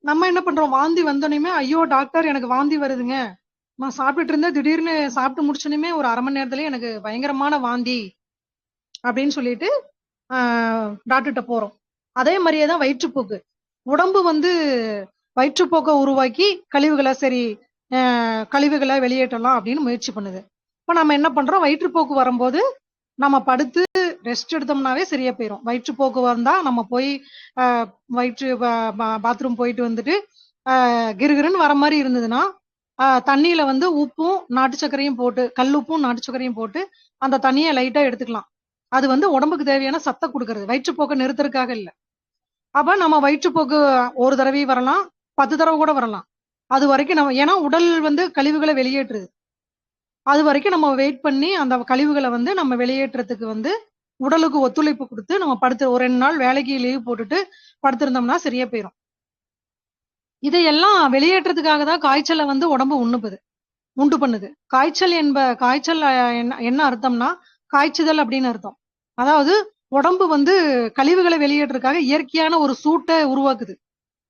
Speaker 2: நம்ம என்ன பண்றோம், வாந்தி வந்தோடனே ஐயோ டாக்டர் எனக்கு வாந்தி வருதுங்க, நான் சாப்பிட்டுட்டு இருந்தேன், திடீர்னு சாப்பிட்டு முடிச்சோடனே ஒரு 1/2 மணி நேரத்துல எனக்கு பயங்கரமான வாந்தி அப்படின்னு சொல்லிட்டு டாக்டர்கிட்ட போறோம். அதே மாதிரியே தான் வயிற்றுப்போக்கு. உடம்பு வந்து வயிற்றுப்போக்கை உருவாக்கி கழிவுகளை வெளியேற்றலாம் அப்படின்னு முயற்சி பண்ணுது. இப்ப நம்ம என்ன பண்றோம், வயிற்றுப்போக்கு வரும்போது நம்ம படுத்து ரெஸ்ட் எடுத்தோம்னாவே சரியா போயிடும். வயிற்றுப்போக்கு வந்தா நம்ம போய் பாத்ரூம் போயிட்டு வந்துட்டு கிருகிருன்னு வர மாதிரி இருந்ததுன்னா தண்ணியில வந்து உப்பும் நாட்டு சர்க்கரையும் போட்டு, கல்லுப்பும் நாட்டு சர்க்கரையும் போட்டு அந்த தண்ணியை லைட்டா எடுத்துக்கலாம். அது வந்து உடம்புக்கு தேவையான சத்தை கொடுக்கறது, வயிற்றுப்போக்கை நிறுத்துறதுக்காக இல்ல. அப்ப நம்ம வயிற்றுப்போக்கு ஒரு தடவை வரலாம், 10 தடவை கூட வரலாம். அது வரைக்கும் நம்ம, ஏன்னா உடல் வந்து கழிவுகளை வெளியேற்றுது, அது வரைக்கும் நம்ம வெயிட் பண்ணி அந்த கழிவுகளை வந்து நம்ம வெளியேற்றத்துக்கு வந்து உடலுக்கு ஒத்துழைப்பு கொடுத்து நம்ம ஒரு 2 நாள் வேலைக்கு லீவ் போட்டுட்டு படுத்திருந்தோம்னா சரியா போயிடும். இதையெல்லாம் வெளியேற்றத்துக்காக தான் காய்ச்சலை வந்து உடம்பு உண்ணுப்புது. உண்டு பண்ணுது. காய்ச்சல் என்ன அர்த்தம்னா காய்ச்சுதல் அப்படின்னு அர்த்தம். அதாவது உடம்பு வந்து கழிவுகளை வெளியேற்றதுக்காக இயற்கையான ஒரு சூட்டை உருவாக்குது.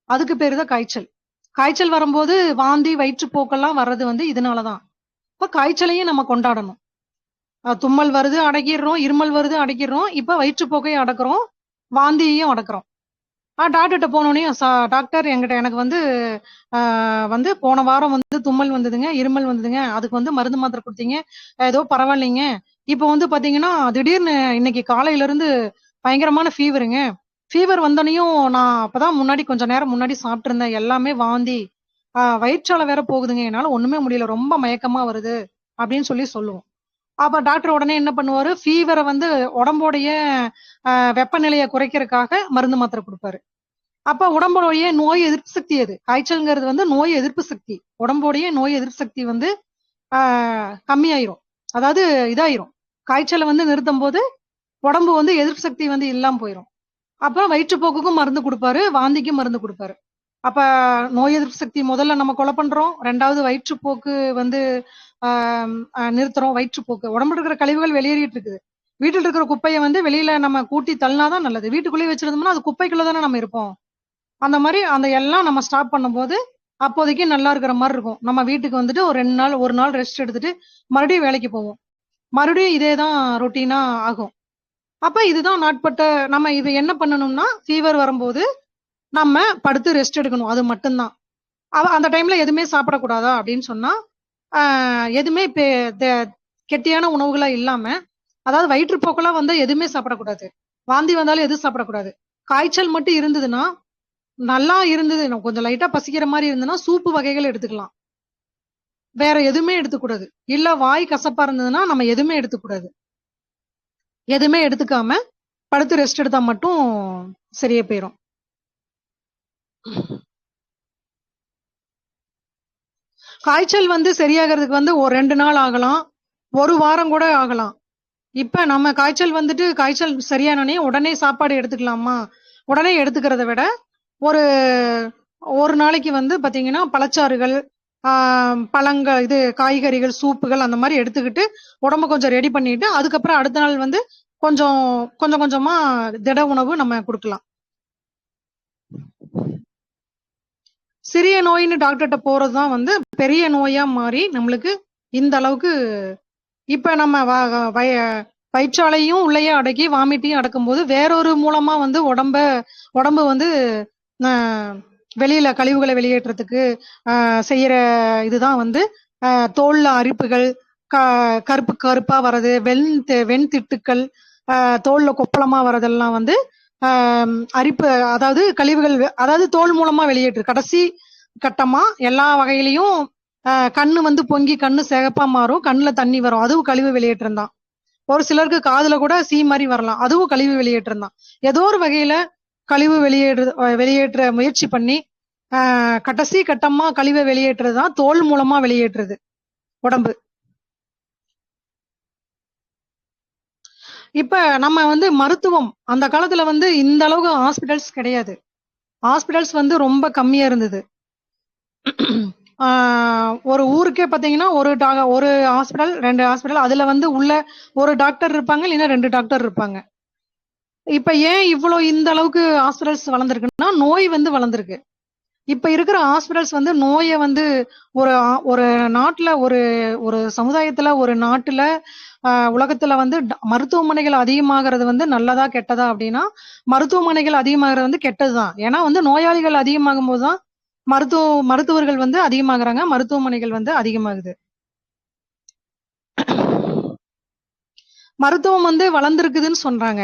Speaker 2: அதுக்கு பேரு தான் காய்ச்சல். காய்ச்சல் வரும்போது வாந்தி வயிற்றுப்போக்கெல்லாம் வர்றது வந்து இதனாலதான். இப்ப காய்ச்சலையும் நம்ம கொண்டாடணும். தும்மல் வருது அடக்கிடுறோம், இருமல் வருது அடக்கிடுறோம், இப்ப வயிற்றுப்போக்கையும் அடக்குறோம், வாந்தியையும் அடக்குறோம். டாக்டர்கிட்ட போனோடனே டாக்டர் எனக்கு வந்து போன வாரம் வந்து தும்மல் வந்ததுங்க, இருமல் வந்ததுங்க, அதுக்கு வந்து மருந்து மாத்திரை கொடுத்தீங்க, ஏதோ பரவாயில்லைங்க. இப்ப வந்து பாத்தீங்கன்னா திடீர்னு இன்னைக்கு காலையில இருந்து பயங்கரமான ஃபீவருங்க. ஃபீவர் வந்தோடனையும் நான் அப்பதான் கொஞ்ச நேரம் முன்னாடி சாப்பிட்டு இருந்தேன், எல்லாமே வாந்தி, வயிற்றால வேற போகுதுங்க, என்னால ஒண்ணுமே முடியல, ரொம்ப மயக்கமா வருது அப்படின்னு சொல்லுவோம். அப்ப டாக்டர் உடனே என்ன பண்ணுவாரு, ஃபீவரை வந்து உடம்போடைய வெப்பநிலையை குறைக்கிறதுக்காக மருந்து மாத்திரை கொடுப்பாரு. அப்ப உடம்புடைய நோய் எதிர்ப்பு சக்தி, அது காய்ச்சல்ங்கிறது வந்து நோய் எதிர்ப்பு சக்தி, உடம்புடைய நோய் எதிர்ப்பு சக்தி வந்து கம்மியாயிரும், அதாவது இதாயிரும். காய்ச்சலை வந்து நிறுத்தும் போது உடம்பு வந்து எதிர்ப்பு சக்தி வந்து இல்லாம போயிரும். அப்புறம் வயிற்றுப்போக்குக்கும் மருந்து கொடுப்பாரு, வாந்திக்கும் மருந்து கொடுப்பாரு. அப்ப நோய் எதிர்ப்பு சக்தி முதல்ல நம்ம கொலை பண்றோம், ரெண்டாவது வயிற்றுப்போக்கு வந்து நிறுத்துறோம். வயிற்றுப்போக்கு உடம்புல இருக்கிற கழிவுகள் வெளியேறிட்டு இருக்குது. வீட்டில் இருக்கிற குப்பையை வந்து வெளியில நம்ம கூட்டி தள்ளினாதான் நல்லது. வீட்டுக்குள்ளேயே வச்சிருந்தோம்னா அது குப்பைக்குள்ள தானே நம்ம இருப்போம். அந்த மாதிரி அந்த எல்லாம் நம்ம ஸ்டாப் பண்ணும்போது அப்போதைக்கு நல்லா இருக்கிற மாதிரி இருக்கும். நம்ம வீட்டுக்கு வந்துட்டு ஒரு நாள் ரெஸ்ட் எடுத்துட்டு மறுபடியும் வேலைக்கு போவோம். மறுபடியும் இதேதான் ரொட்டீனா ஆகும். அப்ப இதுதான் நாட்பட்ட. நம்ம இது என்ன பண்ணணும்னா, ஃபீவர் வரும்போது நம்ம படுத்து ரெஸ்ட் எடுக்கணும், அது மட்டும்தான். அந்த டைம்ல எதுவுமே சாப்பிடக்கூடாதா அப்படின்னு சொன்னா, எதுவுமே கெட்டியான உணவுகளா இல்லாம, அதாவது வயிற்றுப்போக்கெல்லாம் வந்து எதுவுமே சாப்பிடக்கூடாது, வாந்தி வந்தாலும் எதுவும் சாப்பிடக்கூடாது. காய்ச்சல் மட்டும் இருந்ததுன்னா, நல்லா இருந்தது, கொஞ்சம் லைட்டா பசிக்கிற மாதிரி இருந்ததுன்னா சூப்பு வகைகள் எடுத்துக்கலாம், வேற எதுவுமே எடுத்துக்கூடாது. இல்ல வாய் கசப்பா இருந்ததுன்னா நம்ம எதுவுமே எடுத்துக்கூடாது. எதுவுமே எடுத்துக்காம படுத்து ரெஸ்ட் எடுத்தா மட்டும் சரியா போயிரும். காய்ச்சல் வந்து சரியாகிறதுக்கு வந்து ஒரு 2 நாள் ஆகலாம், ஒரு வாரம் கூட ஆகலாம். இப்ப நம்ம காய்ச்சல் சரியானோடனே உடனே சாப்பாடு எடுத்துக்கலாமா? உடனே எடுத்துக்கிறத விட ஒரு நாளைக்கு வந்து பாத்தீங்கன்னா பழச்சாறுகள், பழங்கள், காய்கறிகள், சூப்புகள் அந்த மாதிரி எடுத்துக்கிட்டு உடம்ப கொஞ்சம் ரெடி பண்ணிட்டு அதுக்கப்புறம் அடுத்த நாள் வந்து கொஞ்சம் கொஞ்சம் கொஞ்சமா திட உணவு நம்ம கொடுக்கலாம். சிறிய நோயின்னு டாக்டர்கிட்ட போறதுதான் வந்து பெரிய நோயா மாறி நம்மளுக்கு இந்த அளவுக்கு. இப்ப நம்ம வயிற்றாலையும் உள்ளேயே அடக்கி வாமிட்டையும் அடக்கும்போது வேறொரு மூலமா வந்து உடம்பு வந்து வெளியில கழிவுகளை வெளியேற்றத்துக்கு செய்யற இதுதான் வந்து தோல்ல அரிப்புகள், கருப்பா வர்றது, வெண்திட்டுக்கள், தோல்ல கொப்பளமா வர்றதெல்லாம் வந்து அரிப்பு, அதாவது கழிவுகள், அதாவது தோல் மூலமா வெளியேற்று. கடைசி கட்டமா எல்லா வகையிலையும் கண்ணு வந்து பொங்கி கண்ணு சிகப்பா மாறும், கண்ணுல தண்ணி வரும், அதுவும் கழிவு வெளியேற்றம் தான். ஒரு சிலருக்கு காதுல கூட சீ மாதிரி வரலாம், அதுவும் கழிவு வெளியேற்றம் தான். ஏதோ ஒரு வகையில கழிவு வெளியேற்ற முயற்சி பண்ணி கடைசி கட்டமா கழிவை வெளியேற்றுறதுதான் தோல் மூலமா வெளியேற்றுறது உடம்பு. இப்ப நம்ம வந்து மருத்துவம் அந்த காலத்துல வந்து இந்த அளவுக்கு ஹாஸ்பிட்டல்ஸ் கிடையாது. ஹாஸ்பிட்டல்ஸ் வந்து ரொம்ப கம்மியா இருந்தது. ஒரு ஊருக்கே பாத்தீங்கன்னா ஒரு ஹாஸ்பிட்டல் 2 ஹாஸ்பிட்டல், அதுல வந்து உள்ள ஒரு டாக்டர் இருப்பாங்க, இல்லைன்னா 2 டாக்டர் இருப்பாங்க. இப்ப ஏன் இவ்வளவு இந்த அளவுக்கு ஹாஸ்பிட்டல்ஸ் வளர்ந்துருக்குன்னா நோய் வந்து வளர்ந்துருக்கு. இப்ப இருக்கிற ஹாஸ்பிட்டல்ஸ் வந்து நோயை வந்து ஒரு நாட்டுல ஒரு சமுதாயத்துல ஒரு நாட்டுல உலகத்துல வந்து மருத்துவமனைகள் அதிகமாகிறது வந்து நல்லதா கெட்டதா அப்படின்னா, மருத்துவமனைகள் அதிகமாகிறது வந்து கெட்டதுதான். ஏன்னா வந்து நோயாளிகள் அதிகமாகும் போதுதான் மருத்துவர்கள் வந்து அதிகமாகறாங்க, மருத்துவமனைகள் வந்து அதிகமாகுது. மருத்துவம் வந்து வளர்ந்துருக்குதுன்னு சொல்றாங்க.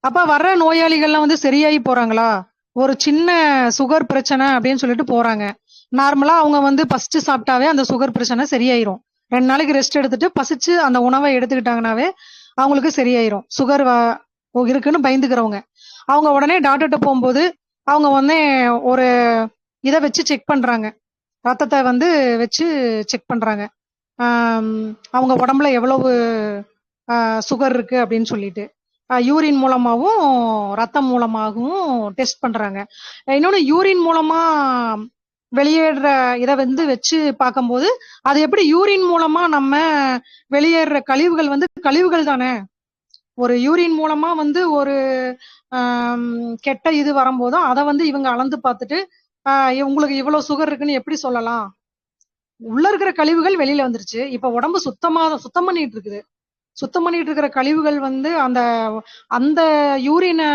Speaker 2: அப்ப வர்ற நோயாளிகள்லாம் வந்து சரியாகி போறாங்களா? ஒரு சின்ன சுகர் பிரச்சனை அப்படின்னு சொல்லிட்டு போறாங்க. நார்மலா அவங்க வந்து ஃபர்ஸ்ட் சாப்பிட்டாவே அந்த சுகர் பிரச்சனை சரியாயிரும். 2 நாளைக்கு ரெஸ்ட் எடுத்துட்டு பசிச்சு அந்த உணவை எடுத்துக்கிட்டாங்கன்னாவே அவங்களுக்கு சரியாயிரும். சுகர் இருக்குன்னு பயந்துக்கிறவங்க அவங்க உடனே டாக்டர்கிட்ட போகும்போது அவங்க உடனே ஒரு இதை வச்சு செக் பண்றாங்க, ரத்தத்தை வந்து வச்சு செக் பண்றாங்க, அவங்க உடம்புல எவ்வளவு சுகர் இருக்கு அப்படின்னு சொல்லிட்டு யூரின் மூலமாகவும் ரத்தம் மூலமாகவும் டெஸ்ட் பண்றாங்க. இன்னொன்னு யூரின் மூலமா வெளியேறுற இதை வந்து வச்சு பார்க்கும்போது அது எப்படி யூரின் மூலமா நம்ம வெளியேறுற கழிவுகள் வந்து கழிவுகள் தானே. ஒரு யூரின் மூலமா வந்து ஒரு கெட்ட இது வரும்போதும் அதை வந்து இவங்க அளந்து பார்த்துட்டு உங்களுக்கு இவ்வளவு சுகர் இருக்குன்னு எப்படி சொல்லலாம். உள்ள இருக்கிற கழிவுகள் வெளியில வந்துருச்சு. இப்ப உடம்பு சுத்தம் பண்ணிட்டு இருக்குது. சுத்தம் பண்ணிட்டு இருக்கிற கழிவுகள் வந்து அந்த அந்த யூரினை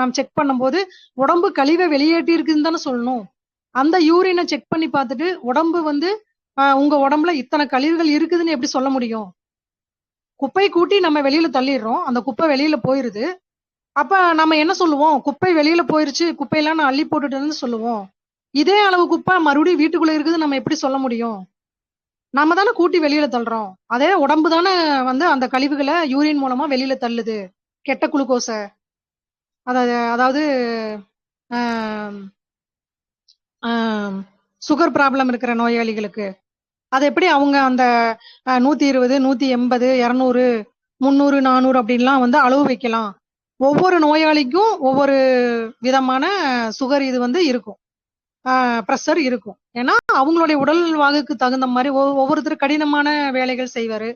Speaker 2: நாம் செக் பண்ணும்போது உடம்பு கழிவை வெளியேற்றி இருக்குன்னு தானே சொல்லணும். அந்த யூரினை செக் பண்ணி பார்த்துட்டு உடம்பு வந்து உங்க உடம்புல இத்தனை கழிவுகள் இருக்குதுன்னு எப்படி சொல்ல முடியும். குப்பை கூட்டி நம்ம வெளியில தள்ளிடுறோம், அந்த குப்பை வெளியில போயிருது. அப்ப நம்ம என்ன சொல்லுவோம், குப்பை வெளியில போயிருச்சு, குப்பையெல்லாம் நான் அள்ளி போட்டுட்டேன்னு சொல்லுவோம். இதே அளவு குப்பை மறுபடியும் வீட்டுக்குள்ள இருக்குது நம்ம எப்படி சொல்ல முடியும். நம்ம தானே கூட்டி வெளியில தள்ளுறோம். அதே உடம்பு தானே வந்து அந்த கழிவுகளை யூரின் மூலமா வெளியில தள்ளுது. கெட்ட குளுக்கோஸ அதாவது சுகர் ப்ராப்ளம் இருக்கிற நோயாளிகளுக்கு அது எப்படி அவங்க அந்த 120 180 200 300 400 அப்படின்லாம் வந்து அளவு வைக்கலாம். ஒவ்வொரு நோயாளிக்கும் ஒவ்வொரு விதமான சுகர் இது வந்து இருக்கும், ப்ரெஷர் இருக்கும். ஏன்னா அவங்களுடைய உடல் வாகுக்கு தகுந்த மாதிரி ஒவ்வொருத்தர் கடினமான வேலைகள் செய்வாரு.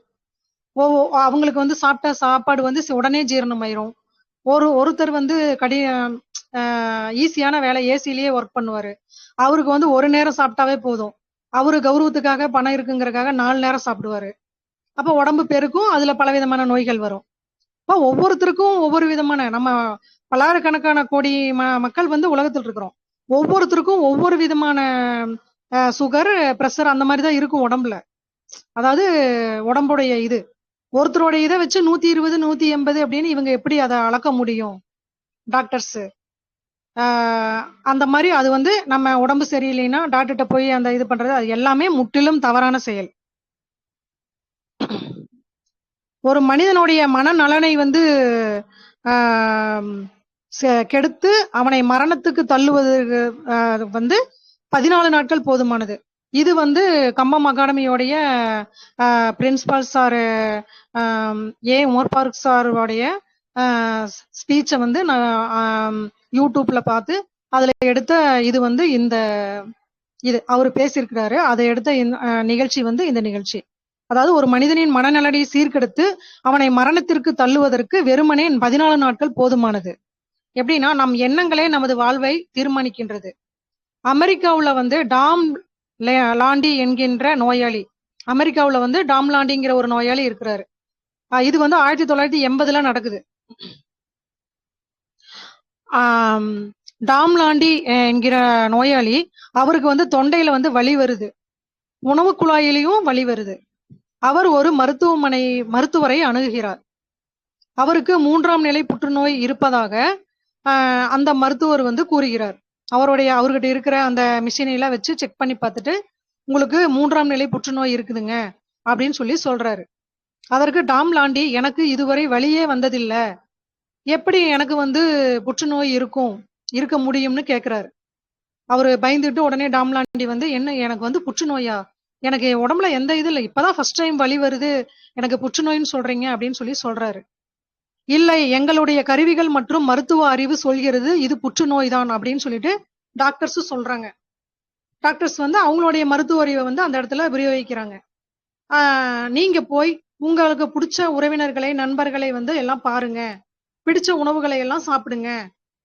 Speaker 2: அவங்களுக்கு வந்து சாப்பிட்ட சாப்பாடு வந்து உடனே ஜீரணமாயிரும். ஒருத்தர் வந்து ஈஸியான வேலை ஏசிலேயே ஒர்க் பண்ணுவாரு. அவருக்கு வந்து ஒரு நேரம் சாப்பிட்டாவே போதும். அவரு கௌரவத்துக்காக பணம் இருக்குங்கிறதுக்காக 4 நேரம் சாப்பிடுவாரு. அப்ப உடம்பு பெருக்கும், அதுல பலவிதமான நோய்கள் வரும். அப்ப ஒவ்வொருத்தருக்கும் ஒவ்வொரு விதமான நம்ம பல்லாயிரக்கணக்கான கோடி மக்கள் வந்து உலகத்தில் இருக்கிறோம். ஒவ்வொருத்தருக்கும் ஒவ்வொரு விதமான சுகர் பிரஷர் அந்த மாதிரி தான் இருக்கும் உடம்புல. அதாவது உடம்புடைய இது ஒருத்தருடைய இதை வச்சு 120 180 அப்படின்னு இவங்க எப்படி அதை அளக்க முடியும் டாக்டர்ஸ். அந்த மாதிரி அது வந்து நம்ம உடம்பு சரியில்லைன்னா டாக்டர்கிட்ட போய் அந்த இது பண்றது அது எல்லாமே முற்றிலும் தவறான செயல். ஒரு மனிதனுடைய மனநலனை வந்து கெடுத்து அவனை மரணத்துக்கு தள்ளுவது வந்து 14 நாட்கள் போதுமானது. இது வந்து கம்பம் அகாடமியோடைய பிரின்சிபால் சார் உமர் ஃபாரூக் சாருடைய ஸ்பீச்சை வந்து நான் யூடியூப்ல பார்த்து அதுல எடுத்த இது வந்து இது அவர் பேசியிருக்கிறாரு. அதை எடுத்த நிகழ்ச்சி வந்து இந்த நிகழ்ச்சி. அதாவது ஒரு மனிதனின் மனநலனை சீர்கெடுத்து அவனை மரணத்திற்கு தள்ளுவதற்கு வெறுமனே 14 நாட்கள் போதுமானது. எப்படின்னா நம் எண்ணங்களே நமது வாழ்வை தீர்மானிக்கின்றது. அமெரிக்காவுல வந்து டாம் லாண்டி என்கின்ற நோயாளி, அமெரிக்காவுல வந்து டாம் லாண்டிங்கிற ஒரு நோயாளி இருக்கிறாரு. இது வந்து 1980 நடக்குது. டாம் லாண்டி என்கிற நோயாளி, அவருக்கு வந்து தொண்டையில வந்து வலி வருது, உணவு குழாயிலையும் வலி வருது. அவர் ஒரு மருத்துவரை அணுகுகிறார். அவருக்கு 3ஆம் நிலை புற்றுநோய் இருப்பதாக அந்த மருத்துவர் வந்து கூறுகிறார். அவர்கிட்ட இருக்கிற அந்த மிஷினைலாம் வச்சு செக் பண்ணி பார்த்துட்டு உங்களுக்கு 3ஆம் நிலை புற்றுநோய் இருக்குதுங்க அப்படின்னு சொல்லி சொல்றாரு. அதற்கு டாம் லாண்டி, எனக்கு இதுவரை வலியே வந்ததில்லை, எப்படி எனக்கு வந்து புற்றுநோய் இருக்க முடியும்னு கேட்கிறாரு. அவரு பயந்துட்டு உடனே டாம் லாண்டி வந்து, என்ன எனக்கு வந்து புற்றுநோயா, எனக்கு உடம்புல எந்த இது இல்லை, இப்பதான் ஃபர்ஸ்ட் டைம் வலி வருது, எனக்கு புற்றுநோய்னு சொல்றீங்க அப்படின்னு சொல்லி சொல்றாரு. இல்லை, எங்களுடைய கருவிகள் மற்றும் மருத்துவ அறிவு சொல்கிறது இது புற்றுநோய் தான் அப்படின்னு சொல்லிட்டு டாக்டர்ஸ் சொல்றாங்க. டாக்டர்ஸ் வந்து அவங்களுடைய மருத்துவ அறிவை வந்து அந்த இடத்துல பிரயோகிக்கிறாங்க. நீங்க போய் உங்களுக்கு பிடிச்ச உறவினர்களை நண்பர்களை வந்து எல்லாம் பாருங்க, பிடிச்ச உணவுகளை எல்லாம் சாப்பிடுங்க,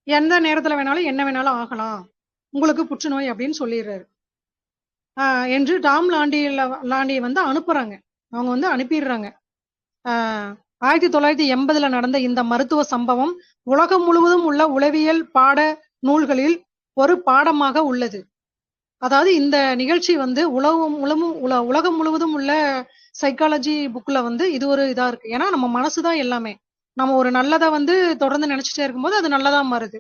Speaker 2: எந்த நேரத்துல வேணாலும் என்ன வேணாலும் ஆகலாம், உங்களுக்கு புற்றுநோய் அப்படின்னு சொல்லிடுறாரு. என்று டாம் லாண்டியை வந்து அனுப்புறாங்க. அவங்க வந்து அனுப்பிடுறாங்க. 1980 நடந்த இந்த மருத்துவ சம்பவம் உலகம் முழுவதும் உள்ள உளவியல் பாட நூல்களில் ஒரு பாடமாக உள்ளது. அதாவது இந்த நிகழ்ச்சி வந்து உலகம் முழுவதும் உள்ள சைக்காலஜி புக்ல வந்து இது ஒரு இதா இருக்கு. ஏன்னா நம்ம மனசுதான் எல்லாமே. நம்ம ஒரு நல்லதை வந்து தொடர்ந்து நினைச்சிட்டே இருக்கும்போது அது நல்லதா மாறுது.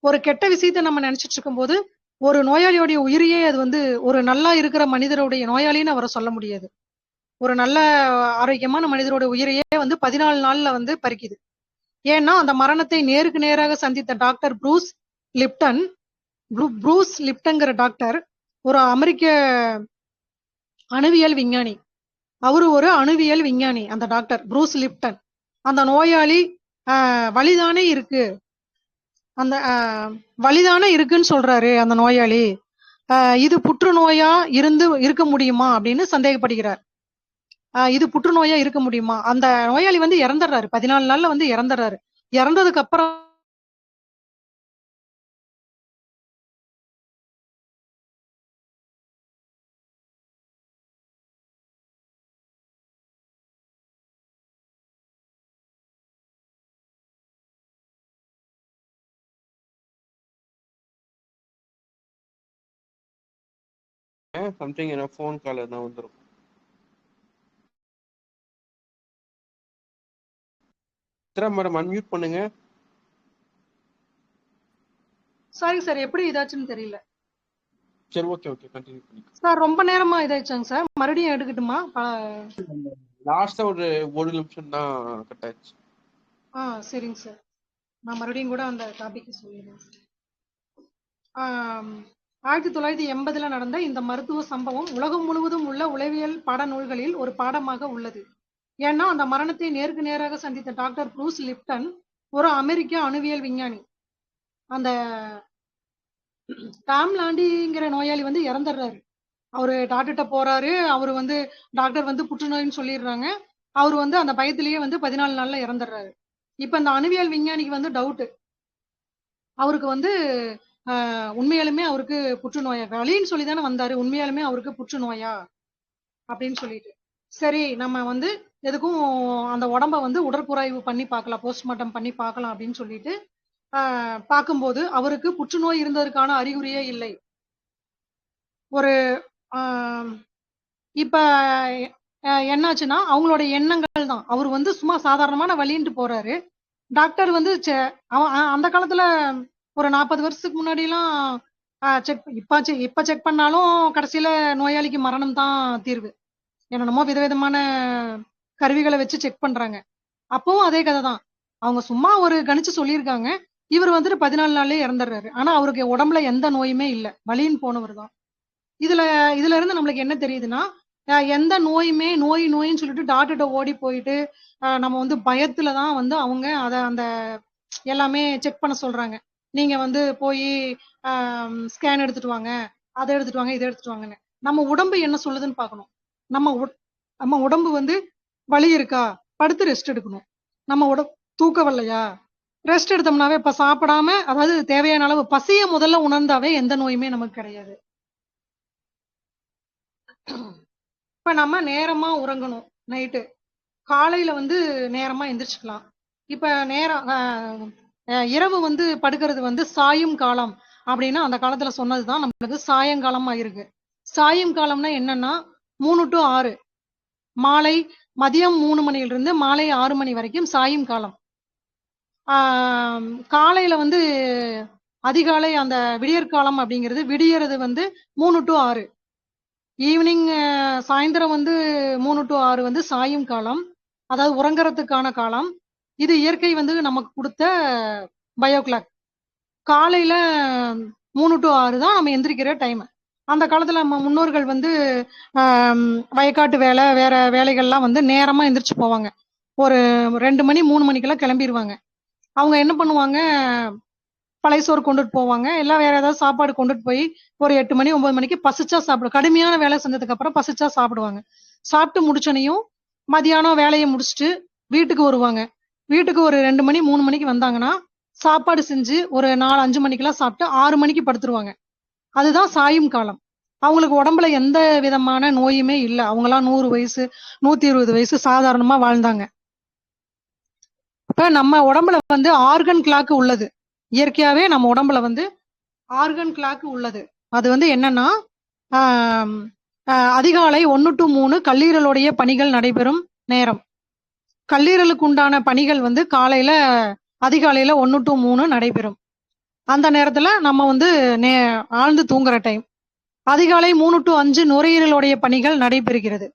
Speaker 2: ஒரு கெட்ட விஷயத்தை நம்ம நினைச்சிட்டு இருக்கும்போது ஒரு நோயாளியோடைய உயிரையே அது வந்து ஒரு நல்லா இருக்கிற மனிதருடைய நோயாளின்னு அவரை சொல்ல முடியாது. ஒரு நல்ல ஆரோக்கியமான மனிதரோட உயிரையே வந்து 14 நாள்ல வந்து பறிக்குது. ஏன்னா அந்த மரணத்தை நேருக்கு நேராக சந்தித்த டாக்டர் ப்ரூஸ் லிப்டன்ங்கிற டாக்டர் ஒரு அமெரிக்க அணுவியல் விஞ்ஞானி. அவரு ஒரு அணுவியல் விஞ்ஞானி அந்த டாக்டர் ப்ரூஸ் லிப்டன். அந்த நோயாளி வலிதானே இருக்கு, அந்த வலிதானே இருக்குன்னு சொல்றாரு அந்த நோயாளி, இது புற்றுநோயா இருக்க முடியுமா அப்படின்னு சந்தேகப்படுகிறார். இது புற்றுநோயா இருக்க முடியுமா? அந்த நோயாளி வந்து இறந்துடுறாரு. 14 நாள்ல வந்து இறந்துடுறாரு. இறந்ததுக்கு அப்புறம்
Speaker 1: சம்திங் என்ன ஃபோன் கால் எதுனா வந்துரும். சித்ரா மேடம் அன்மியூட் பண்ணுங்க.
Speaker 2: சாரி சார், எப்படி இதாச்சுன்னு தெரியல.
Speaker 1: சரி, ஓகே கண்டினியூ பண்ணிக்கோ.
Speaker 2: சார் ரொம்ப நேரமா இதாயிடுச்சாங்க சார், மறுபடியும் எடுக்கட்டுமா?
Speaker 1: லாஸ்டா ஒரு நிமிஷம் தான் கட் ஆயிடுச்சு.
Speaker 2: சரிங்க சார், நான் மறுபடியும் கூட அந்த டாபிக் சொல்லிடுறேன். 1980 நடந்த இந்த மருத்துவ சம்பவம் உலகம் முழுவதும் உள்ள உளவியல் பாடநூல்களில் ஒரு பாடமாக உள்ளது. ஏன்னா அந்த மரணத்தை நேருக்கு நேராக சந்தித்த டாக்டர் ப்ரூஸ் லிப்டன் ஒரு அமெரிக்க அணுவியல் விஞ்ஞானி. அந்த டாம் லாண்டிங்கிற நோயாளி வந்து இறந்துடுறாரு. அவரு டாக்டர்கிட்ட போறாரு. அவரு வந்து டாக்டர் வந்து புற்றுநோயின்னு சொல்லிடுறாங்க. அவரு வந்து அந்த பயத்திலேயே வந்து 14 நாள்ல இறந்துடுறாரு. இப்ப இந்த அணுவியல் விஞ்ஞானிக்கு வந்து டவுட், அவருக்கு வந்து உண்மையாலுமே அவருக்கு புற்றுநோயா, வலின்னு சொல்லி தானே வந்தாரு, உண்மையாலுமே அவருக்கு புற்றுநோயா அப்படின்னு சொல்லிட்டு, சரி நம்ம வந்து எதுக்கும் அந்த உடம்ப வந்து உடற்கூறாய்வு பண்ணி பார்க்கலாம், போஸ்ட்மார்ட்டம் பண்ணி பார்க்கலாம் அப்படின்னு சொல்லிட்டு பார்க்கும்போது அவருக்கு புற்றுநோய் இருந்ததற்கான அறிகுறியே இல்லை. ஒரு இப்ப என்னாச்சுன்னா அவங்களோட எண்ணங்கள் தான். அவர் வந்து சும்மா சாதாரணமான வலின்ட்டு போறாரு. டாக்டர் வந்து அந்த காலத்துல ஒரு 40 வருஷத்துக்கு முன்னாடி எல்லாம் இப்ப செக் பண்ணாலும் கடைசியில நோயாளிக்கு மரணம் தான் தீர்வு. என்னென்னமோ விதவிதமான கருவிகளை வச்சு செக் பண்றாங்க. அப்பவும் அதே கதை தான். அவங்க சும்மா ஒரு கணிச்சு சொல்லியிருக்காங்க. இவர் வந்துட்டு 14 நாள்லயே இறந்துடுறாரு. ஆனா அவருக்கு உடம்புல எந்த நோயுமே இல்ல, வலின்னு போனவர் தான். இதுல இருந்து நம்மளுக்கு என்ன தெரியுதுன்னா, எந்த நோயுமே நோயின்னு சொல்லிட்டு டாக்டர்கிட்ட ஓடி போயிட்டு நம்ம வந்து பயத்துலதான் வந்து அவங்க அந்த எல்லாமே செக் பண்ண சொல்றாங்க. நீங்க வந்து போய் ஸ்கேன் எடுத்துட்டு வாங்க, அதை எடுத்துட்டு வாங்க, இதை எடுத்துட்டு வாங்கன்னு. நம்ம உடம்பு என்ன சொல்லுதுன்னு பார்க்கணும். நம்ம உடம்பு வந்து வலி இருக்கா, படுத்து ரெஸ்ட் எடுக்கணும். நம்ம உடம்பு தூக்கம் வரலையா, ரெஸ்ட் எடுத்தோம்னாவே, இப்ப சாப்பிடாம, அதாவது தேவையான அளவு பசிய முதல்ல உணர்ந்தாவே எந்த நோயுமே நமக்கு கிடையாது. இப்ப நம்ம நேரமா உறங்கணும். நைட்டு காலையில வந்து நேரமா எந்திரிச்சுக்கலாம். இப்ப நேரம் இரவு வந்து படுக்கிறது வந்து சாயும் காலம் அப்படின்னா அந்த காலத்துல சொன்னதுதான் நம்மளுக்கு சாயங்காலமா இருக்கு. சாயும் காலம்னா என்னன்னா 3 to 6, மாலை மதியம் 3 மணியிலிருந்து மாலை 6 மணி வரைக்கும் சாயும் காலம். காலையில வந்து அதிகாலை அந்த விடியற்காலம் அப்படிங்கிறது விடியறது வந்து 3 to 6. ஈவினிங் சாயந்தரம் வந்து 3 to 6 வந்து சாயும் காலம், அதாவது உறங்குறதுக்கான காலம். இது இயற்கை வந்து நமக்கு கொடுத்த பயோ கிளாக். காலையில 3 to 6 தான் நம்ம எந்திரிக்கிற டைம். அந்த காலத்துல நம்ம முன்னோர்கள் வந்து வயக்காட்டு வேலை, வேற வேலைகள்லாம் வந்து நேரமா எந்திரிச்சு போவாங்க. ஒரு 2 மணி 3 மணிக்கெல்லாம் கிளம்பிடுவாங்க. அவங்க என்ன பண்ணுவாங்க, பழைய சோறு கொண்டுட்டு போவாங்க, எல்லாம் வேற ஏதாவது சாப்பாடு கொண்டுட்டு போய் ஒரு 8 மணி 9 மணிக்கு பசிச்சா சாப்பிடு, கடுமையான வேலை செஞ்சதுக்கு அப்புறம் பசிச்சா சாப்பிடுவாங்க. சாப்பிட்டு முடிச்சனையும் மதியானம் வேலையை முடிச்சுட்டு வீட்டுக்கு வருவாங்க. வீட்டுக்கு ஒரு 2 மணி 3 மணிக்கு வந்தாங்கன்னா சாப்பாடு செஞ்சு ஒரு 4 5 மணிக்கெல்லாம் சாப்பிட்டு 6 மணிக்கு படுத்துருவாங்க. அதுதான் சாயும் காலம். அவங்களுக்கு உடம்புல எந்த விதமான நோயுமே இல்லை. அவங்களாம் 100 வயசு 120 வயசு சாதாரணமா வாழ்ந்தாங்க. இப்ப நம்ம உடம்புல வந்து ஆர்கன் கிளாக் உள்ளது. இயற்கையாவே நம்ம உடம்புல வந்து ஆர்கன் கிளாக் உள்ளது. அது வந்து என்னன்னா அதிகாலை 1 to 3 கல்லீரலுடைய பணிகள் நடைபெறும் நேரம். கல்லீரலுக்கு உண்டான பணிகள் வந்து காலையில அதிகாலையில 1 to 3 நடைபெறும். அந்த நேரத்துல நம்ம வந்து ஆழ்ந்து தூங்குற டைம். அதிகாலை 3 to 5 நுரையீரலுடைய பணிகள் நடைபெறுகிறது.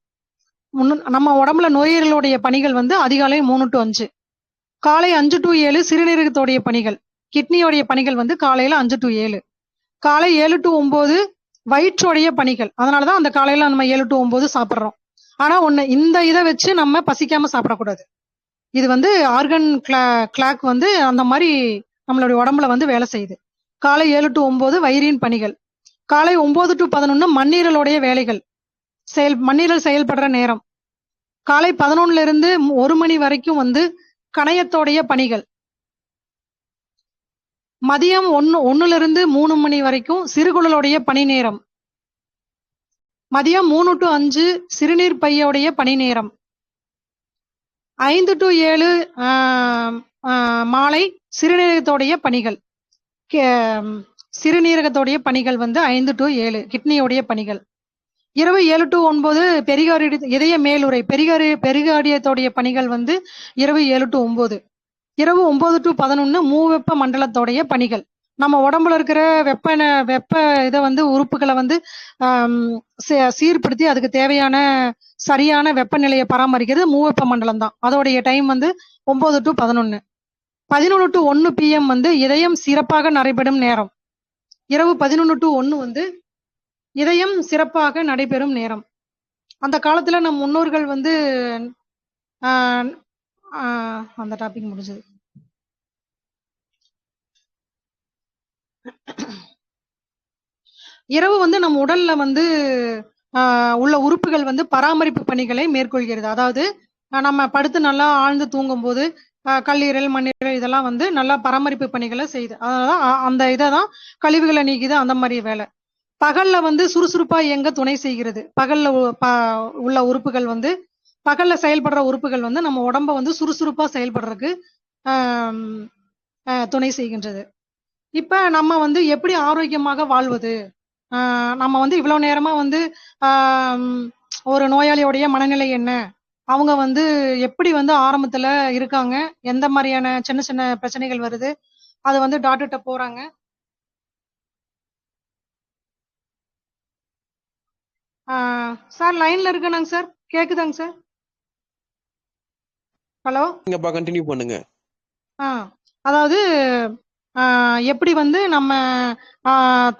Speaker 2: நம்ம உடம்புல நுரையீரலுடைய பணிகள் வந்து அதிகாலை 3 to 5. காலை 5 to 7 சிறுநீரகத்துடைய பணிகள், கிட்னியோடைய பணிகள் வந்து காலையில 5 to 7. காலை 7 to 9 வயிற்றுடைய பணிகள். அதனாலதான் அந்த காலையில நம்ம 7 to 9 சாப்பிடுறோம். ஆனா இந்த இதை வச்சு நம்ம பசிக்காம சாப்பிடக்கூடாது. இது வந்து ஆர்கன் கிளாக் வந்து அந்த மாதிரி நம்மளுடைய உடம்புல வந்து வேலை செய்யுது. காலை 7 to 9 வயிறின் பணிகள். காலை 9 to 11 மண்ணீரலுடைய வேலைகள், மண்ணீரல் செயல்படுற நேரம். காலை 11 இருந்து 1 மணி வரைக்கும் வந்து கணையத்தோடைய பணிகள். மதியம் 1 இருந்து 3 மணி வரைக்கும் சிறுகுழலுடைய பணி நேரம். மதியம் 3 to 5 சிறுநீர் பையோடைய பணி நேரம். 5 to 7 மாலை சிறுநீரகத்தோடைய பணிகள். சிறுநீரகத்தோடைய பணிகள் வந்து 5 to 7 கிட்னியோடைய பணிகள். இரவு 7 to 9 இதய மேலுறை பெரிகார்டியத்தோடைய பணிகள் வந்து இரவு 7 to 9. இரவு 9 to 11 மூவெப்ப மண்டலத்தோடைய பணிகள். நம்ம உடம்புல இருக்கிற வெப்ப இதை வந்து உறுப்புகளை வந்து சீர்படுத்தி அதுக்கு தேவையான சரியான வெப்பநிலையை பராமரிக்கிறது மூவெப்ப மண்டலம் தான். அதோடைய டைம் வந்து 9 to 11. 11 to 1 PM வந்து இதயம் சிறப்பாக நடைபெறும் நேரம். இரவு 11 to 1 வந்து இதயம் சிறப்பாக நடைபெறும் நேரம். அந்த காலத்துல நம் முன்னோர்கள் வந்து அந்த டாபிக் முடிஞ்சது. இரவு வந்து நம்ம உடல்ல வந்து உள்ள உறுப்புகள் வந்து பராமரிப்பு பணிகளை மேற்கொள்கிறது. அதாவது நம்ம படுத்து நல்லா ஆழ்ந்து தூங்கும் போது கல்லீரல், மண்ணீரல் இதெல்லாம் வந்து நல்லா பராமரிப்பு பணிகளை செய்யுது. அதனால அந்த இதைதான் கழிவுகளை நீக்குது, அந்த மாதிரி வேலை. பகல்ல வந்து சுறுசுறுப்பா இயங்க துணை செய்கிறது. பகல்ல உள்ள உறுப்புகள் வந்து பகல்ல செயல்படுற உறுப்புகள் வந்து நம்ம உடம்ப வந்து சுறுசுறுப்பா செயல்படுறதுக்கு துணை செய்கின்றது. இப்ப நம்ம வந்து எப்படி ஆரோக்கியமாக வாழ்வது? நம்ம வந்து இவ்வளவு நேரமா வந்து ஒரு நோயாளியோடைய மனநிலை என்ன, அவங்க வந்து எப்படி வந்து ஆரம்பத்துல இருக்காங்க, எந்த மாதிரியான சின்ன சின்ன பிரச்சனைகள் வருது, அது வந்து டாக்டர்கிட்ட போறாங்க. சார் லைன்ல இருக்கேனாங்க சார், கேக்குதாங்க சார்? ஹலோ,
Speaker 1: கண்டினியூ பண்ணுங்க.
Speaker 2: அதாவது எப்படி வந்து நம்ம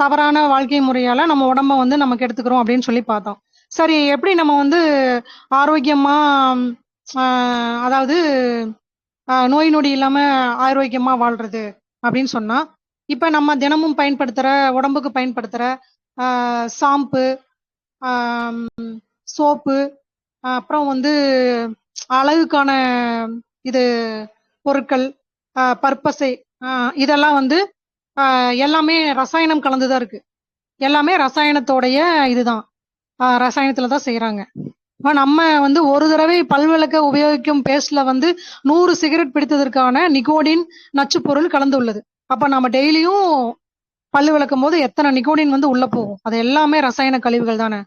Speaker 2: தவறான வாழ்க்கை முறையால நம்ம உடம்ப வந்து நமக்கு எடுத்துக்கிறோம் அப்படின்னு சொல்லி பார்த்தோம். சரி, எப்படி நம்ம வந்து ஆரோக்கியமா அதாவது நோய் நொடி இல்லாம ஆரோக்கியமா வாழ்றது அப்படின்னு சொன்னா, இப்ப நம்ம தினமும் பயன்படுத்துற உடம்புக்கு பயன்படுத்துற ஷாம்பு, சோப்பு, அப்புறம் வந்து அழகுக்கான இது பொருட்கள், பற்பசை, இதெல்லாம் வந்து எல்லாமே ரசாயனம் கலந்துதான் இருக்கு. எல்லாமே ரசாயனத்தோடைய இதுதான், ரசாயனத்துலதான் செய்யறாங்க. நம்ம வந்து ஒரு தடவை பல்விளக்க உபயோகிக்கும் பேஸ்ட்ல வந்து 100 சிகரெட் பிடித்ததற்கான நிக்கோடின் நச்சு பொருள் கலந்து உள்ளது. அப்ப நம்ம டெய்லியும் பல்லு விளக்கும் போது எத்தனை நிக்கோடின் வந்து உள்ள போகும்? அது எல்லாமே ரசாயன கழிவுகள் தானே.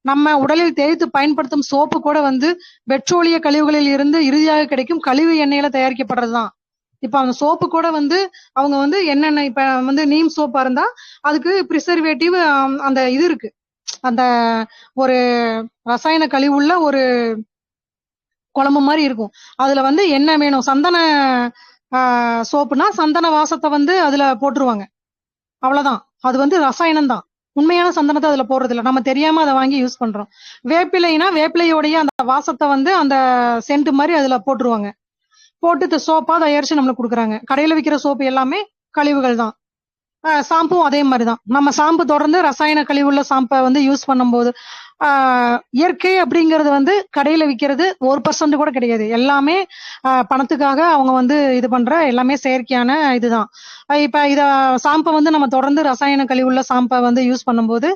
Speaker 2: நம்ம உடலில் தேய்த்து பயன்படுத்தும் சோப்பு கூட வந்து பெட்ரோலிய கழிவுகளில் இருந்து இறுதியாக கிடைக்கும் கழிவு எண்ணெயில தயாரிக்கப்படுறதுதான். இப்ப அந்த சோப்பு கூட வந்து அவங்க வந்து என்னென்ன, இப்ப வந்து நீம் சோப்பா இருந்தா அதுக்கு ப்ரிசர்வேட்டிவ் அந்த இது இருக்கு, அந்த ஒரு ரசாயன கழிவுள்ள ஒரு குழம்பு மாதிரி இருக்கும். அதுல வந்து என்ன வேணும், சந்தன சோப்புனா சந்தன வாசத்தை வந்து அதுல போட்டுருவாங்க, அவ்வளவுதான். அது வந்து ரசாயனம் தான், உண்மையான சந்தனத்தை அதுல போடுறது இல்லை. நம்ம தெரியாம அதை வாங்கி யூஸ் பண்றோம். வேப்பிலைனா வேப்பிலையோடைய அந்த வாசத்தை வந்து அந்த சென்ட் மாதிரி அதுல போட்டுருவாங்க, போட்டு சோப்பா தயாரிச்சு நம்மளுக்கு கொடுக்குறாங்க. கடையில விற்கிற சோப்பு எல்லாமே கழிவுகள் தான். ஷாம்பும் அதே மாதிரிதான். நம்ம ஷாம்பு தொடர்ந்து ரசாயன கழிவுள்ள ஷாம்பை வந்து யூஸ் பண்ணும்போது இயற்கை அப்படிங்கிறது வந்து கடையில விற்கிறது 1% கூட கிடையாது. எல்லாமே பணத்துக்காக அவங்க வந்து இது பண்ற எல்லாமே செயற்கையான இதுதான். இப்ப இத ஷாம்பை வந்து நம்ம தொடர்ந்து ரசாயன கழிவுள்ள ஷாம்பை வந்து யூஸ் பண்ணும்போது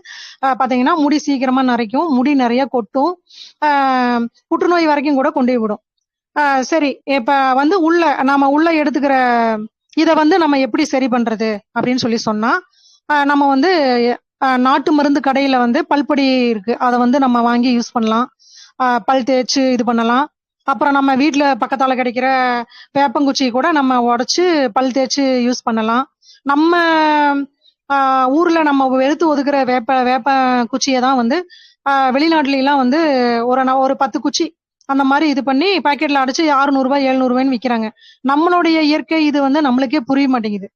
Speaker 2: பாத்தீங்கன்னா முடி சீக்கிரமா நரைக்கும், முடி நிறைய கொட்டும், புற்றுநோய் வரைக்கும் கூட கொண்டு போய் விடும். சரி, இப்ப வந்து நாம உள்ள எடுத்துக்கிற இதை வந்து நம்ம எப்படி சரி பண்றது அப்படின்னு சொல்லி சொன்னா, நம்ம வந்து நாட்டு மருந்து கடையில வந்து பல்பொடி இருக்கு, அதை வந்து நம்ம வாங்கி யூஸ் பண்ணலாம், பல் தேய்ச்சு இது பண்ணலாம். அப்புறம் நம்ம வீட்டுல பக்கத்தால கிடைக்கிற வேப்பங்குச்சி கூட நம்ம உடைச்சு பல் தேய்ச்சு யூஸ் பண்ணலாம். நம்ம ஊர்ல நம்ம வெறுத்து ஒதுக்குற வேப்ப குச்சியை தான் வந்து வெளிநாட்டுல எல்லாம் வந்து ஒரு 10 குச்சி அந்த மாதிரி இது பண்ணி பாக்கெட்ல அடைச்சு 600 ரூபாய் 700 ரூபாய்ன்னு விற்கிறாங்க. நம்மளுடைய இயற்கை இது வந்து நம்மளுக்கே புரிய மாட்டேங்குது.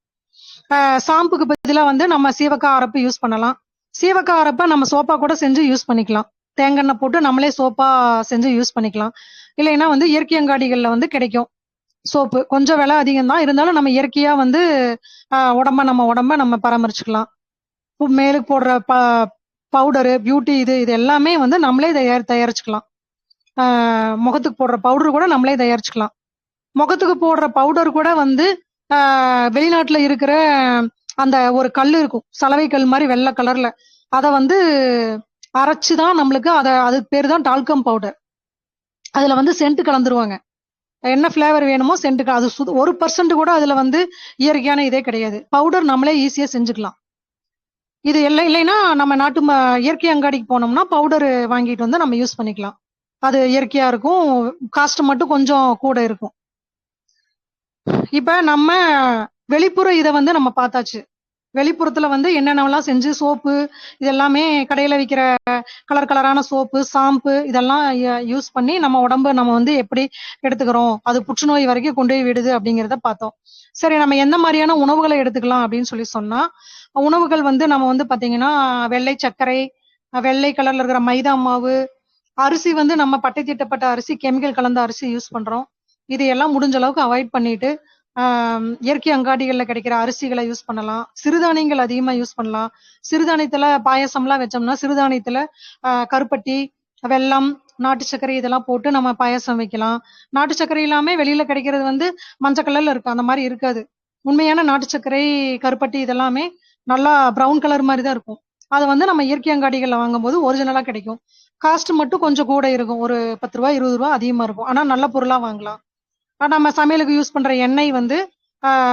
Speaker 2: ஷாம்புக்கு பதிலா வந்து நம்ம சீவக்காய் அரப்பு யூஸ் பண்ணலாம். சீவக்காய் அரப்பை நம்ம சோப்பா கூட செஞ்சு யூஸ் பண்ணிக்கலாம். தேங்காய் போட்டு நம்மளே சோப்பா செஞ்சு யூஸ் பண்ணிக்கலாம். இல்லைன்னா வந்து இயற்கை அங்காடிகள்ல வந்து கிடைக்கும் சோப்பு, கொஞ்சம் விலை அதிகம் தான், இருந்தாலும் நம்ம இயற்கையா வந்து நம்ம உடம்ப நம்ம பராமரிச்சுக்கலாம். மேலுக்கு போடுற பவுடரு, பியூட்டி இது எல்லாமே வந்து நம்மளே தயாரிச்சுக்கலாம். முகத்துக்கு போடுற பவுடர் கூட நம்மளே தயாரிச்சுக்கலாம். முகத்துக்கு போடுற பவுடர் கூட வந்து வெளிநாட்டுல இருக்கிற அந்த ஒரு கல் இருக்கும், சலவை கல் மாதிரி வெள்ளை கலர்ல, அதை வந்து அரைச்சுதான் நம்மளுக்கு அதுக்கு பேர் தான் டால்கம் பவுடர். அதுல வந்து சென்ட் கலந்துருவாங்க. என்ன ஃபிளேவர் வேணுமோ சென்ட், அது 1% கூட அதுல வந்து இயற்கையான இதே கிடையாது. பவுடர் நம்மளே ஈஸியா செஞ்சுக்கலாம். இது இல்லைன்னா நம்ம நாட்டு இயற்கை அங்காடிக்கு போனோம்னா பவுடர் வாங்கிட்டு வந்து நம்ம யூஸ் பண்ணிக்கலாம். அது இயற்கையா இருக்கும், காஸ்ட் மட்டும் கொஞ்சம் கூட இருக்கும். இப்ப நம்ம வெளிப்புற இதை வந்து நம்ம பார்த்தாச்சு. வெளிப்புறத்துல வந்து என்னென்னலாம் செஞ்சு சோப்பு இதெல்லாமே கடையில விற்கிற கலர் கலரான சோப்பு, ஷாம்பு இதெல்லாம் யூஸ் பண்ணி நம்ம உடம்ப நம்ம வந்து எப்படி எடுத்துக்கிறோம், அது புற்றுநோய் வரைக்கும் கொண்டு போய் விடுது அப்படிங்கிறத பார்த்தோம். சரி, நம்ம எந்த மாதிரியான உணவுகளை எடுத்துக்கலாம் அப்படின்னு சொன்னா, உணவுகள் வந்து நம்ம வந்து பாத்தீங்கன்னா வெள்ளை சர்க்கரை, வெள்ளை கலர்ல இருக்கிற மைதா மாவு, அரிசி வந்து நம்ம பட்டை தீட்டப்பட்ட அரிசி, கெமிக்கல் கலந்த அரிசி யூஸ் பண்றோம். இதையெல்லாம் முடிஞ்ச அளவுக்கு அவாய்ட் பண்ணிட்டு இயற்கை அங்காடிகள்ல கிடைக்கிற அரிசிகளை யூஸ் பண்ணலாம். சிறுதானியங்கள் அதிகமா யூஸ் பண்ணலாம். சிறுதானியத்துல பாயசம்லாம் வச்சோம்னா சிறுதானியத்துல கருப்பட்டி, வெல்லம், நாட்டு சர்க்கரை இதெல்லாம் போட்டு நம்ம பாயசம் வைக்கலாம். நாட்டு சர்க்கரை இல்லாம வெளியில கிடைக்கிறது வந்து மஞ்சள் கலர்ல இருக்கு, அந்த மாதிரி இருக்காது. உண்மையான நாட்டு சர்க்கரை, கருப்பட்டி இதெல்லாமே நல்லா பிரவுன் கலர் மாதிரி தான் இருக்கும். அதை வந்து நம்ம இயற்கை அங்காடிகள்ல வாங்கும்போது ஒரிஜினலா கிடைக்கும். காஸ்ட் மட்டும் கொஞ்சம் கூட இருக்கும், ஒரு 10 ரூபாய் 20 ரூபாய் அதிகமா இருக்கும். ஆனா நல்ல பொருளா வாங்கலாம். நம்ம சமையலுக்கு யூஸ் பண்ற எண்ணெய் வந்து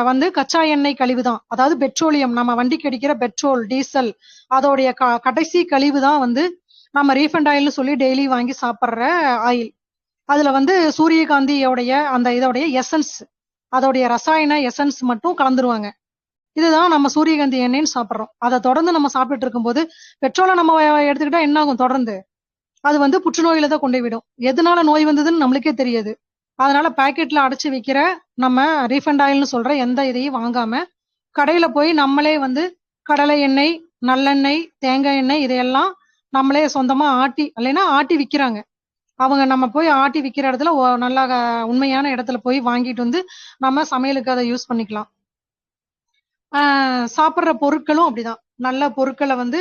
Speaker 2: வந்து கச்சா எண்ணெய் கழிவு தான். அதாவது பெட்ரோலியம், நம்ம வண்டிக்கு அடிக்கிற பெட்ரோல், டீசல் அதோடைய கடைசி கழிவு தான் வந்து நம்ம ரீஃபண்ட் ஆயில்னு சொல்லி டெய்லி வாங்கி சாப்பிட்ற ஆயில். அதுல வந்து சூரியகாந்தியோடைய அந்த இதோடைய எசன்ஸ், அதோடைய ரசாயன எசன்ஸ் மட்டும் கலந்துருவாங்க. இதுதான் நம்ம சூரியகாந்தி எண்ணெய்ன்னு சாப்பிட்றோம். அதை தொடர்ந்து நம்ம சாப்பிட்டுட்டு இருக்கும்போது பெட்ரோலை நம்ம எடுத்துக்கிட்டா என்ன ஆகும், தொடர்ந்து அது வந்து புற்றுநோயில தான் கொண்டு விடும். எதனால நோய் வந்ததுன்னு நம்மளுக்கே தெரியாது. அதனால பாக்கெட்ல அடைச்சு விற்கிற நம்ம ரீஃபண்ட் ஆயில்னு சொல்ற எந்த இதையும் வாங்காம கடையில போய் நம்மளே வந்து கடலை எண்ணெய், நல்லெண்ணெய், தேங்காய் எண்ணெய் இதையெல்லாம் நம்மளே சொந்தமா ஆட்டி, இல்லைன்னா ஆட்டி விற்கிறாங்க. அவங்க நம்ம போய் ஆட்டி விற்கிற இடத்துல நல்லா உண்மையான இடத்துல போய் வாங்கிட்டு வந்து நம்ம சமையலுக்கு அதை யூஸ் பண்ணிக்கலாம். சாப்பிட்ற பொருட்களும் அப்படிதான், நல்ல பொருட்களை வந்து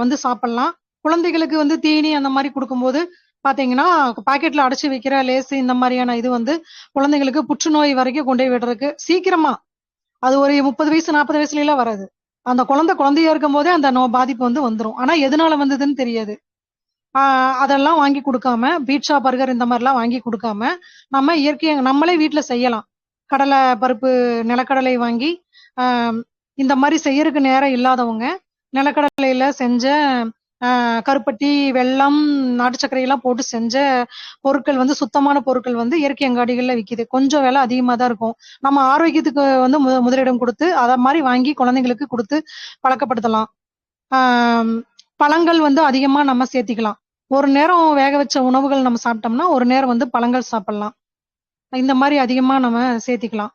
Speaker 2: வந்து சாப்பிடலாம். குழந்தைகளுக்கு வந்து தீனி அந்த மாதிரி கொடுக்கும்போது பாத்தீங்கன்னா பாக்கெட்ல அடைச்சு வைக்கிற லேசு இந்த மாதிரியான இது வந்து குழந்தைங்களுக்கு புற்றுநோய் வரைக்கும் கொண்டு போய் விடுறதுக்கு சீக்கிரமா, அது ஒரு 30 வயசு 40 வயசுல எல்லாம் வராது. அந்த குழந்தையா இருக்கும் போதே அந்த பாதிப்பு வந்து வந்துடும். ஆனா எதனால வந்ததுன்னு தெரியாது. அதெல்லாம் வாங்கி கொடுக்காம, பீட்சா பர்கர் இந்த மாதிரிலாம் வாங்கி கொடுக்காம நம்ம இயற்கையை நம்மளே வீட்டுல செய்யலாம். கடலை பருப்பு, நிலக்கடலை வாங்கி இந்த மாதிரி செய்யறதுக்கு நேரம் இல்லாதவங்க நிலக்கடலையில செஞ்ச கருப்பட்டி, வெல்லம், நாட்டு சர்க்கரை எல்லாம் போட்டு செஞ்ச பொருட்கள் வந்து சுத்தமான பொருட்கள் வந்து இயற்கை அங்காடிகள்ல விக்குது. கொஞ்சம் விலை அதிகமா தான் இருக்கும். நம்ம ஆரோக்கியத்துக்கு வந்து முதலிடம் கொடுத்து அதை மாதிரி வாங்கி குழந்தைங்களுக்கு கொடுத்து பழக்கப்படுத்தலாம். பழங்கள் வந்து அதிகமா நம்ம சேர்த்திக்கலாம். ஒரு நேரம் வேக வச்ச உணவுகள் நம்ம சாப்பிட்டோம்னா ஒரு நேரம் வந்து பழங்கள் சாப்பிடலாம். இந்த மாதிரி அதிகமா நம்ம சேர்த்திக்கலாம்.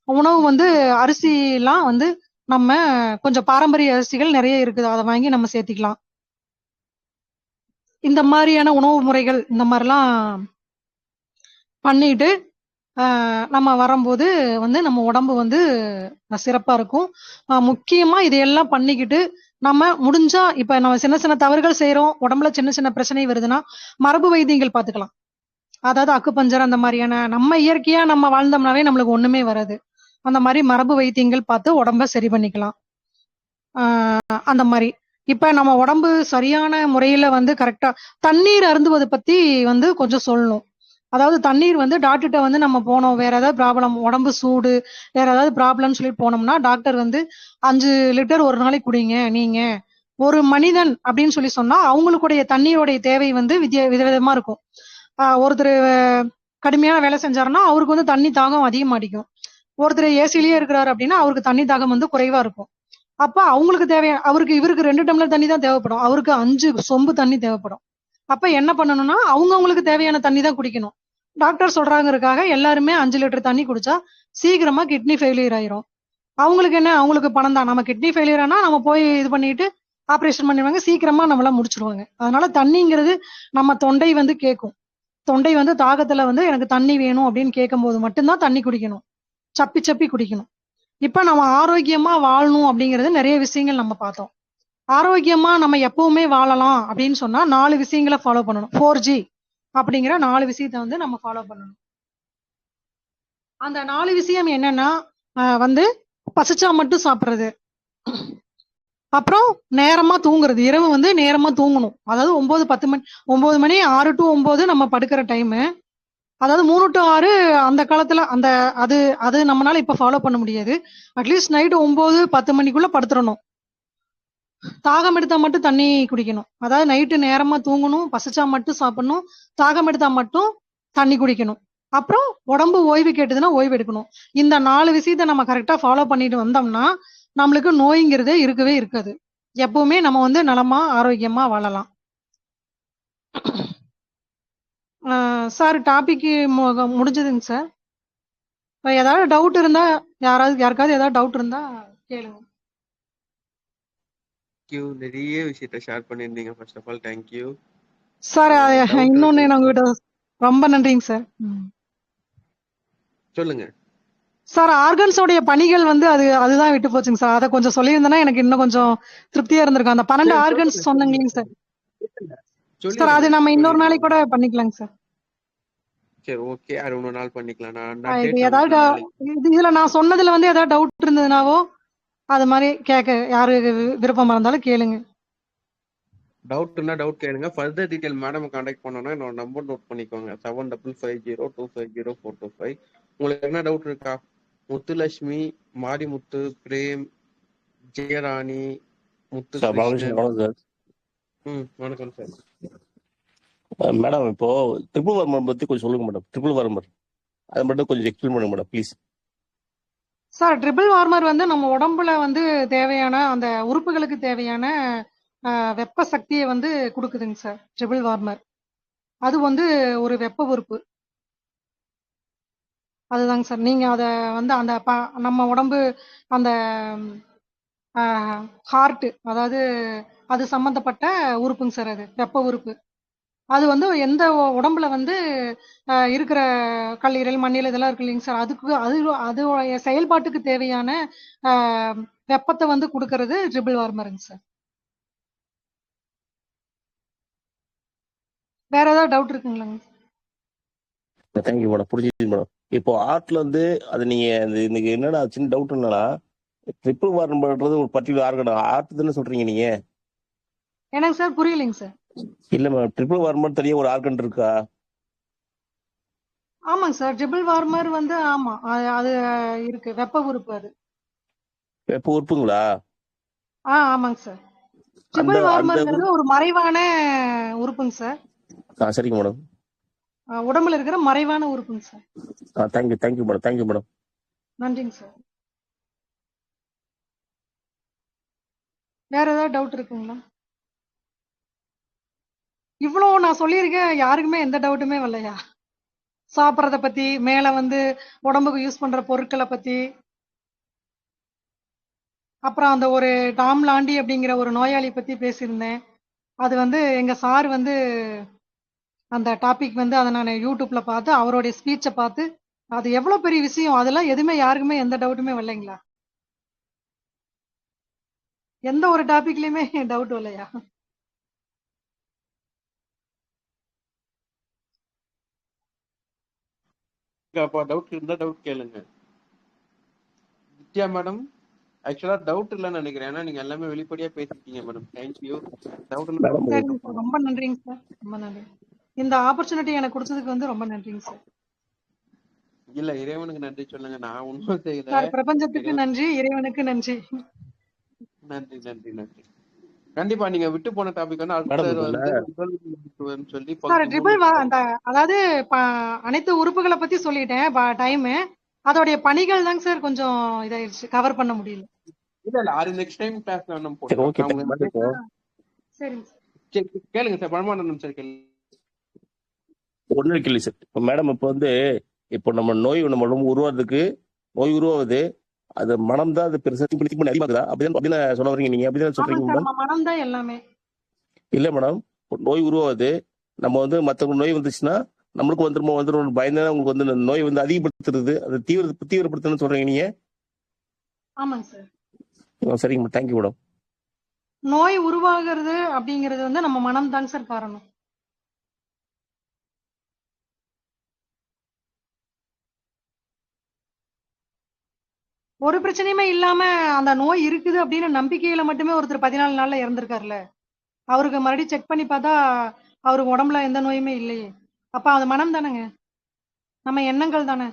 Speaker 2: உணவு வந்து அரிசி எல்லாம் வந்து நம்ம கொஞ்சம் பாரம்பரிய அரிசிகள் நிறைய இருக்குது, அதை வாங்கி நம்ம சேர்த்திக்கலாம். இந்த மாதிரியான உணவு முறைகள் இந்த மாதிரிலாம் பண்ணிட்டு நம்ம வரும்போது வந்து நம்ம உடம்பு வந்து சிறப்பா இருக்கும். முக்கியமா இதையெல்லாம் பண்ணிக்கிட்டு நம்ம முடிஞ்சா, இப்ப நம்ம சின்ன சின்ன தவறுகள் செய்யறோம், உடம்புல சின்ன சின்ன பிரச்சனை வருதுன்னா மரபு வைத்தியங்கள் பார்த்துக்கலாம். அதாவது அக்குபஞ்சர் அந்த மாதிரியான, நம்ம இயற்கையா நம்ம வாழ்ந்தோம்னாவே நம்மளுக்கு ஒண்ணுமே வராது. அந்த மாதிரி மரபு வைத்தியங்கள் பார்த்து உடம்ப சரி பண்ணிக்கலாம். அந்த மாதிரி இப்ப நம்ம உடம்பு சரியான முறையில வந்து கரெக்டா தண்ணீர் அருந்துவதை பத்தி வந்து கொஞ்சம் சொல்லணும். அதாவது தண்ணீர் வந்து டாக்டர்கிட்ட வந்து நம்ம போனோம், வேற ஏதாவது ப்ராப்ளம், உடம்பு சூடு, வேற ஏதாவது ப்ராப்ளம்னு சொல்லிட்டு போனோம்னா டாக்டர் வந்து 5 லிட்டர் ஒரு நாளைக்கு குடிங்க. நீங்க ஒரு மனிதன் அப்படின்னு சொல்லி சொன்னா அவங்களுக்குடைய தண்ணீருடைய தேவை வந்து விதவிதமா இருக்கும். ஒருத்தர் கடுமையான வேலை செஞ்சாருன்னா அவருக்கு வந்து தண்ணி தாகம் அதிகமா அடிக்கும். ஒருத்தர் ஏசிலேயே இருக்கிறாரு அப்படின்னா அவருக்கு தண்ணி தாகம் வந்து குறைவா இருக்கும். அப்ப அவங்களுக்கு இவருக்கு 2 டம்ளர் தண்ணி தான் தேவைப்படும், அவருக்கு 5 சொம்பு தண்ணி தேவைப்படும். அப்ப என்ன பண்ணணும்னா அவங்களுக்கு தேவையான தண்ணி தான் குடிக்கணும். டாக்டர் சொல்றாங்கிறதுக்காக எல்லாருமே 5 லிட்டர் தண்ணி குடிச்சா சீக்கிரமா கிட்னி ஃபெயிலியர் ஆயிரும். அவங்களுக்கு என்ன, அவங்களுக்கு பணம் தான். நம்ம கிட்னி ஃபெயிலியர் ஆனா நம்ம போய் இது பண்ணிட்டு ஆபரேஷன் பண்ணிடுவாங்க, சீக்கிரமா நம்மள முடிச்சிருவாங்க. அதனால தண்ணிங்கிறது நம்ம தொண்டை வந்து கேட்கும். தொண்டை வந்து தாகத்துல வந்து எனக்கு தண்ணி வேணும் அப்படின்னு கேட்கும் போது மட்டும்தான் தண்ணி குடிக்கணும், சப்பி சப்பி குடிக்கணும். இப்ப நம்ம ஆரோக்கியமா வாழணும் அப்படிங்கிறது நிறைய விஷயங்கள் நம்ம பார்த்தோம். ஆரோக்கியமா நம்ம எப்பவுமே வாழலாம் அப்படின்னு சொன்னா 4 விஷயங்களை ஃபாலோ பண்ணணும். 4G அப்படிங்கிற 4 விஷயத்த வந்து நம்ம ஃபாலோ பண்ணணும். அந்த 4 விஷயம் என்னன்னா வந்து பசிச்சா மட்டும் சாப்பிடுறது, அப்புறம் நேரமா தூங்குறது. இரவு வந்து நேரமா தூங்கணும். அதாவது 9-10 மணி, 9 மணி 6 to 9 நம்ம படுக்கிற டைம். அதாவது 3 to 6 அந்த காலத்துல அந்த அது அது நம்மளால இப்ப ஃபாலோ பண்ண முடியாது. அட்லீஸ்ட் நைட் 9-10 மணிக்குள்ள படுத்துறணும். தாகம் எடுத்தா மட்டும் தண்ணி குடிக்கணும். அதாவது நைட்டு நேரமா தூங்கணும், பசிச்சா மட்டும் சாப்பிடணும், தாகம் எடுத்தா மட்டும் தண்ணி குடிக்கணும். அப்புறம் உடம்பு ஓய்வு கேட்டதுன்னா ஓய்வு எடுக்கணும். இந்த 4 விஷயத்த நம்ம கரெக்டா ஃபாலோ பண்ணிட்டு வந்தோம்னா நம்மளுக்கு நோய்ங்கிறதே இருக்கவே இருக்காது. எப்பவுமே நம்ம வந்து நலமா ஆரோக்கியமா வாழலாம். சார் டாபிக் முடிஞ்சதுங்க சார். ஏதாவது டவுட் இருந்தா யாருக்காவது ஏதாவது டவுட் இருந்தா கேளுங்க.
Speaker 1: நிறைய விஷயத்த ஷேர் பண்ணியிருந்தீங்க. First of all thank you
Speaker 2: sir. இன்னொன்னு நான் உங்ககிட்ட ரொம்ப நன்றிங்க சார்.
Speaker 1: சொல்லுங்க
Speaker 2: சார். ஆர்கன்ஸோடைய பணிகள் வந்து அதுதான் விட்டு போச்சுங்க சார். அதை கொஞ்சம் சொல்லியிருந்தேன்னா எனக்கு இன்னும் கொஞ்சம் திருப்தியா இருந்திருக்கும். அந்த 12 ஆர்கன்ஸ் சொன்னீங்க சார். சார் அது நம்ம இன்னொரு நாளைக்கு கூட பண்ணிக்கலாங்க சார்.
Speaker 1: சரி, ஓகே. அது இன்னொரு நாள் பண்ணிக்கலாம்.
Speaker 2: இதுல நான் சொன்னதுல வந்து ஏதாவது டவுட் இருந்ததுனாவோ அது மாதிரி கேட்க யாரு விருப்பமா இருந்தாலும் கேளுங்க.
Speaker 1: டவுட்னா டவுட் கேளுங்க. ஃபர்தர் டீடைல் மேடம் கான்டாக்ட் பண்ணனும்னா என்னோட நம்பர் நோட் பண்ணிக்கோங்க. 7550250425. உங்களுக்கு என்ன டவுட் இருக்கா? முத்துலட்சுமி, மாரிமுத்து, பிரேம், ஜெயராணி, முத்து கிருஷ்ணன். வணக்கம் சார்.
Speaker 3: மேடம் இப்போ ட்ரிபிள் வார்மர் பத்தி கொஞ்சம் சொல்லுங்க மேடம். ட்ரிபிள் வார்மர் அதை மட்டும் கொஞ்சம் எக்ஸ்பிளைன் பண்ணுங்க madam please.
Speaker 2: Sir triple warmer வந்து நம்ம உடம்புல வந்து தேவையான அந்த உறுப்புகளுக்கு தேவையான வெப்ப சக்தியை வந்து கொடுக்குதுங்க சார். ட்ரிபிள் வார்மர் அது வந்து ஒரு வெப்ப உறுப்பு. அதுதாங்க சார். நீங்க அத வந்து அந்த நம்ம உடம்பு அந்த ஹார்ட், அதாவது அது சம்பந்தப்பட்ட உறுப்புங்க சார். அது வெப்ப உறுப்பு. அது வந்து எந்த உடம்புல வந்து இருக்கிற கல்லீரல், மண்ணீரல் இதெல்லாம் இருக்கு இல்லைங்க சார். அதோடைய செயல்பாட்டுக்கு தேவையான வெப்பத்தை வந்து கொடுக்கறது ட்ரிபிள் வார்மருங்க சார். வேற ஏதாவது டவுட் இருக்குங்களாங்க?
Speaker 3: தேங்க்யூ மேடம், புரிஞ்சுது மேடம். இப்போ ஆர்ட்ல வந்து அது நீங்க இன்னைக்கு என்னன்னா சின்ன டவுட் என்னன்னா, ட்ரிபிள் வார்மர்ன்றது ஒரு பர்டிகுலர் ஆர்கன் ஆர்ட் தானே சொல்றீங்க நீங்க?
Speaker 2: என்னங்க சார் புரியலைங்க சார்.
Speaker 3: இல்ல மேம், ட்ரிபிள் வார்மர் தனியா ஒரு ஆர்கன் இருக்கா?
Speaker 2: ஆமாங்க சார். ட்ரிபிள் வார்மர் வந்து ஆமா அது இருக்கு. வெப்ப உறுப்பு. அது
Speaker 3: வெப்ப உறுப்புங்களா?
Speaker 2: ஆமாங்க சார். ட்ரிபிள் வார்மர்ங்கிறது ஒரு மறைவான உறுப்புங்க சார்.
Speaker 3: சரிங்க மேடம்.
Speaker 2: உடம்புல இருக்கிற மறைவான உறுப்புங்க sir.
Speaker 3: Thank you madam. Thank you madam.
Speaker 2: நன்றிங்க சார். வேற ஏதாவது டவுட் இருக்குங்களா? இவ்வளவு நான் சொல்லியிருக்கேன், யாருக்குமே எந்த டவுட்டுமே வரலையா? சாப்பிட்றத பத்தி, மேல வந்து உடம்புக்கு யூஸ் பண்ற பொருட்களை பத்தி, அப்புறம் அந்த ஒரு டாம் லாண்டி அப்படிங்கிற ஒரு நோயாளி பத்தி பேசியிருந்தேன். அது வந்து எங்க சார் வந்து அந்த டாபிக் வந்து அதை நான் யூடியூப்ல பார்த்து அவருடைய ஸ்பீச்சை பார்த்து அது எவ்வளவு பெரிய விஷயம். அதெல்லாம் எதுவுமே யாருக்குமே எந்த டவுட்டுமே வரலைங்களா? எந்த ஒரு டாபிக்லயுமே டவுட் வரலையா?
Speaker 1: டவுட் இருந்தா டவுட் கேளுங்க. வித்யா மேடம், ஆக்சுவலா டவுட் இல்லைன்னு நினைக்கிறேன். ஏன்னா நீங்க எல்லாமே வெளிப்படையா பேசிட்டீங்க மேடம். தேங்க்யூ.
Speaker 2: ரொம்ப நன்றிங்க சார். ரொம்ப நன்றி. இந்த ஆப்பர்ச்சுனிட்டி எனக்கு கொடுத்ததுக்கு வந்து ரொம்ப நன்றிங்க சார்.
Speaker 1: இல்ல, இறைவனுக்கு நன்றி சொல்லுங்க. நான் ஒன்றும் செய்யல.
Speaker 2: பிரபஞ்சத்துக்கு நன்றி, இறைவனுக்கு நன்றி.
Speaker 1: நன்றி நன்றி நன்றி. கண்டிப்பா நீங்க விட்டு போன டாபிக் வந்து சொல்லி
Speaker 2: அதாவது அனைத்து உறுப்புகளை பத்தி சொல்லிட்டேன். டைம் அதோடைய பணிகள் தாங்க சார் கொஞ்சம் இதாயிருச்சு, கவர் பண்ண முடியல.
Speaker 1: இல்ல அது நெக்ஸ்ட் டைம் கிளாஸ்ல நம்ம போடுறோம்.
Speaker 2: சரிங்க
Speaker 1: சார், கேளுங்க சார். பரமானந்தம் சார் கேளுங்க.
Speaker 3: ஒண்ணு கேள்வி சார். இப்போ மேடம் இப்போ வந்து இப்போ நம்ம நம்ம உடம்பு உருவாதுக்கு நோய் உருவாகுது, அது மனம் தான் அது பெருசா அதிகமாகுதா? அப்படிதான் சொல்ல வரீங்க நீங்க? அப்படிதான் சொல்றீங்க மேடம்?
Speaker 2: மனம் தான் எல்லாமே.
Speaker 3: இல்ல மேடம், நோய் உருவாகுது, நம்ம வந்து மற்றவங்க நோய் வந்துச்சுன்னா நம்மளுக்கு வந்துடும் பயந்தா உங்களுக்கு வந்து நோய் வந்து அதிகப்படுத்துறது, அது தீவிரப்படுத்தணும்னு சொல்றீங்க நீங்க?
Speaker 2: ஆமாங்க சார்.
Speaker 3: சரிங்க மேடம், தேங்க்யூ மேடம்.
Speaker 2: நோய் உருவாகிறது அப்படிங்கிறது வந்து நம்ம மனம் தாங்க சார் காரணம். ஒரு பிரச்சனையுமே இல்லாம அந்த நோய் இருக்குது அப்படின்னு நம்பிக்கையில மட்டுமே ஒருத்தர் 14 நாள்ல இறந்திருக்காருல்ல. அவருக்கு மறுபடியும் செக் பண்ணி பார்த்தா அவருக்கு உடம்புல எந்த நோயுமே இல்லையே. அப்ப அது மனம் தானங்க. நம்ம எண்ணங்கள் தானே.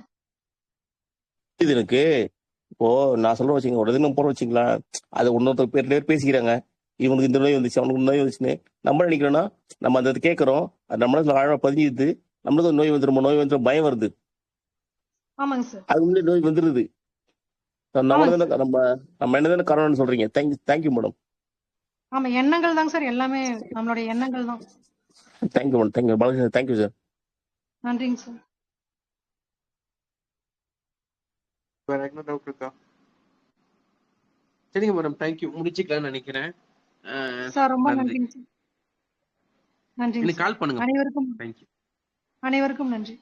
Speaker 3: இது எனக்கு இப்போ நான் சொல்ல வச்சுங்க, ஒரு தினம் போற வச்சுங்களா, அது இன்னொருத்தர் பேர் பேசிக்கிறாங்க. இவனுக்கு இந்த நோய் வந்துச்சு, அவனுக்கு இந்த நோய் வந்துச்சுன்னு நம்ம நினைக்கிறோம்னா, நம்ம அந்த கேட்கறோம், அது நம்ம மனசுல ஆழமா பதிஞ்சுது, நம்மளுக்கு ஒரு நோய் வந்துருமோ, நோய் வந்துரும் பயம் வருது.
Speaker 2: ஆமாங்க சார்.
Speaker 3: அது உள்ளே நோய் வந்துருது.
Speaker 2: ஆமாங்க
Speaker 3: நம்மளதானே
Speaker 2: சார்.
Speaker 3: நம்ம நம்ம என்னதானே காரணம்னு சொல்றீங்க. Thank you madam.
Speaker 2: ஆமா, எண்ணங்கள் தாங்க சார் எல்லாமே. நம்மளுடைய எண்ணங்கள் தான்.
Speaker 3: Thank you madam, thank you Balaji, thank you sir.
Speaker 2: நன்றிங்க சார்.
Speaker 1: வேற என்ன டவுட் இருக்கா? சரிங்க மேடம், தேங்க்யூ. முடிச்சுக்கலாம்னு நினைக்கிறேன்.
Speaker 2: சார் ரொம்ப
Speaker 1: நன்றி.
Speaker 2: நன்றிங்க சார். நன்றிங்க
Speaker 1: எனக்கு
Speaker 2: சார்.
Speaker 1: கால் பண்ணுங்க.
Speaker 2: அனைவருக்கும்
Speaker 1: தேங்க்யூ.
Speaker 2: அனைவருக்கும் நன்றி.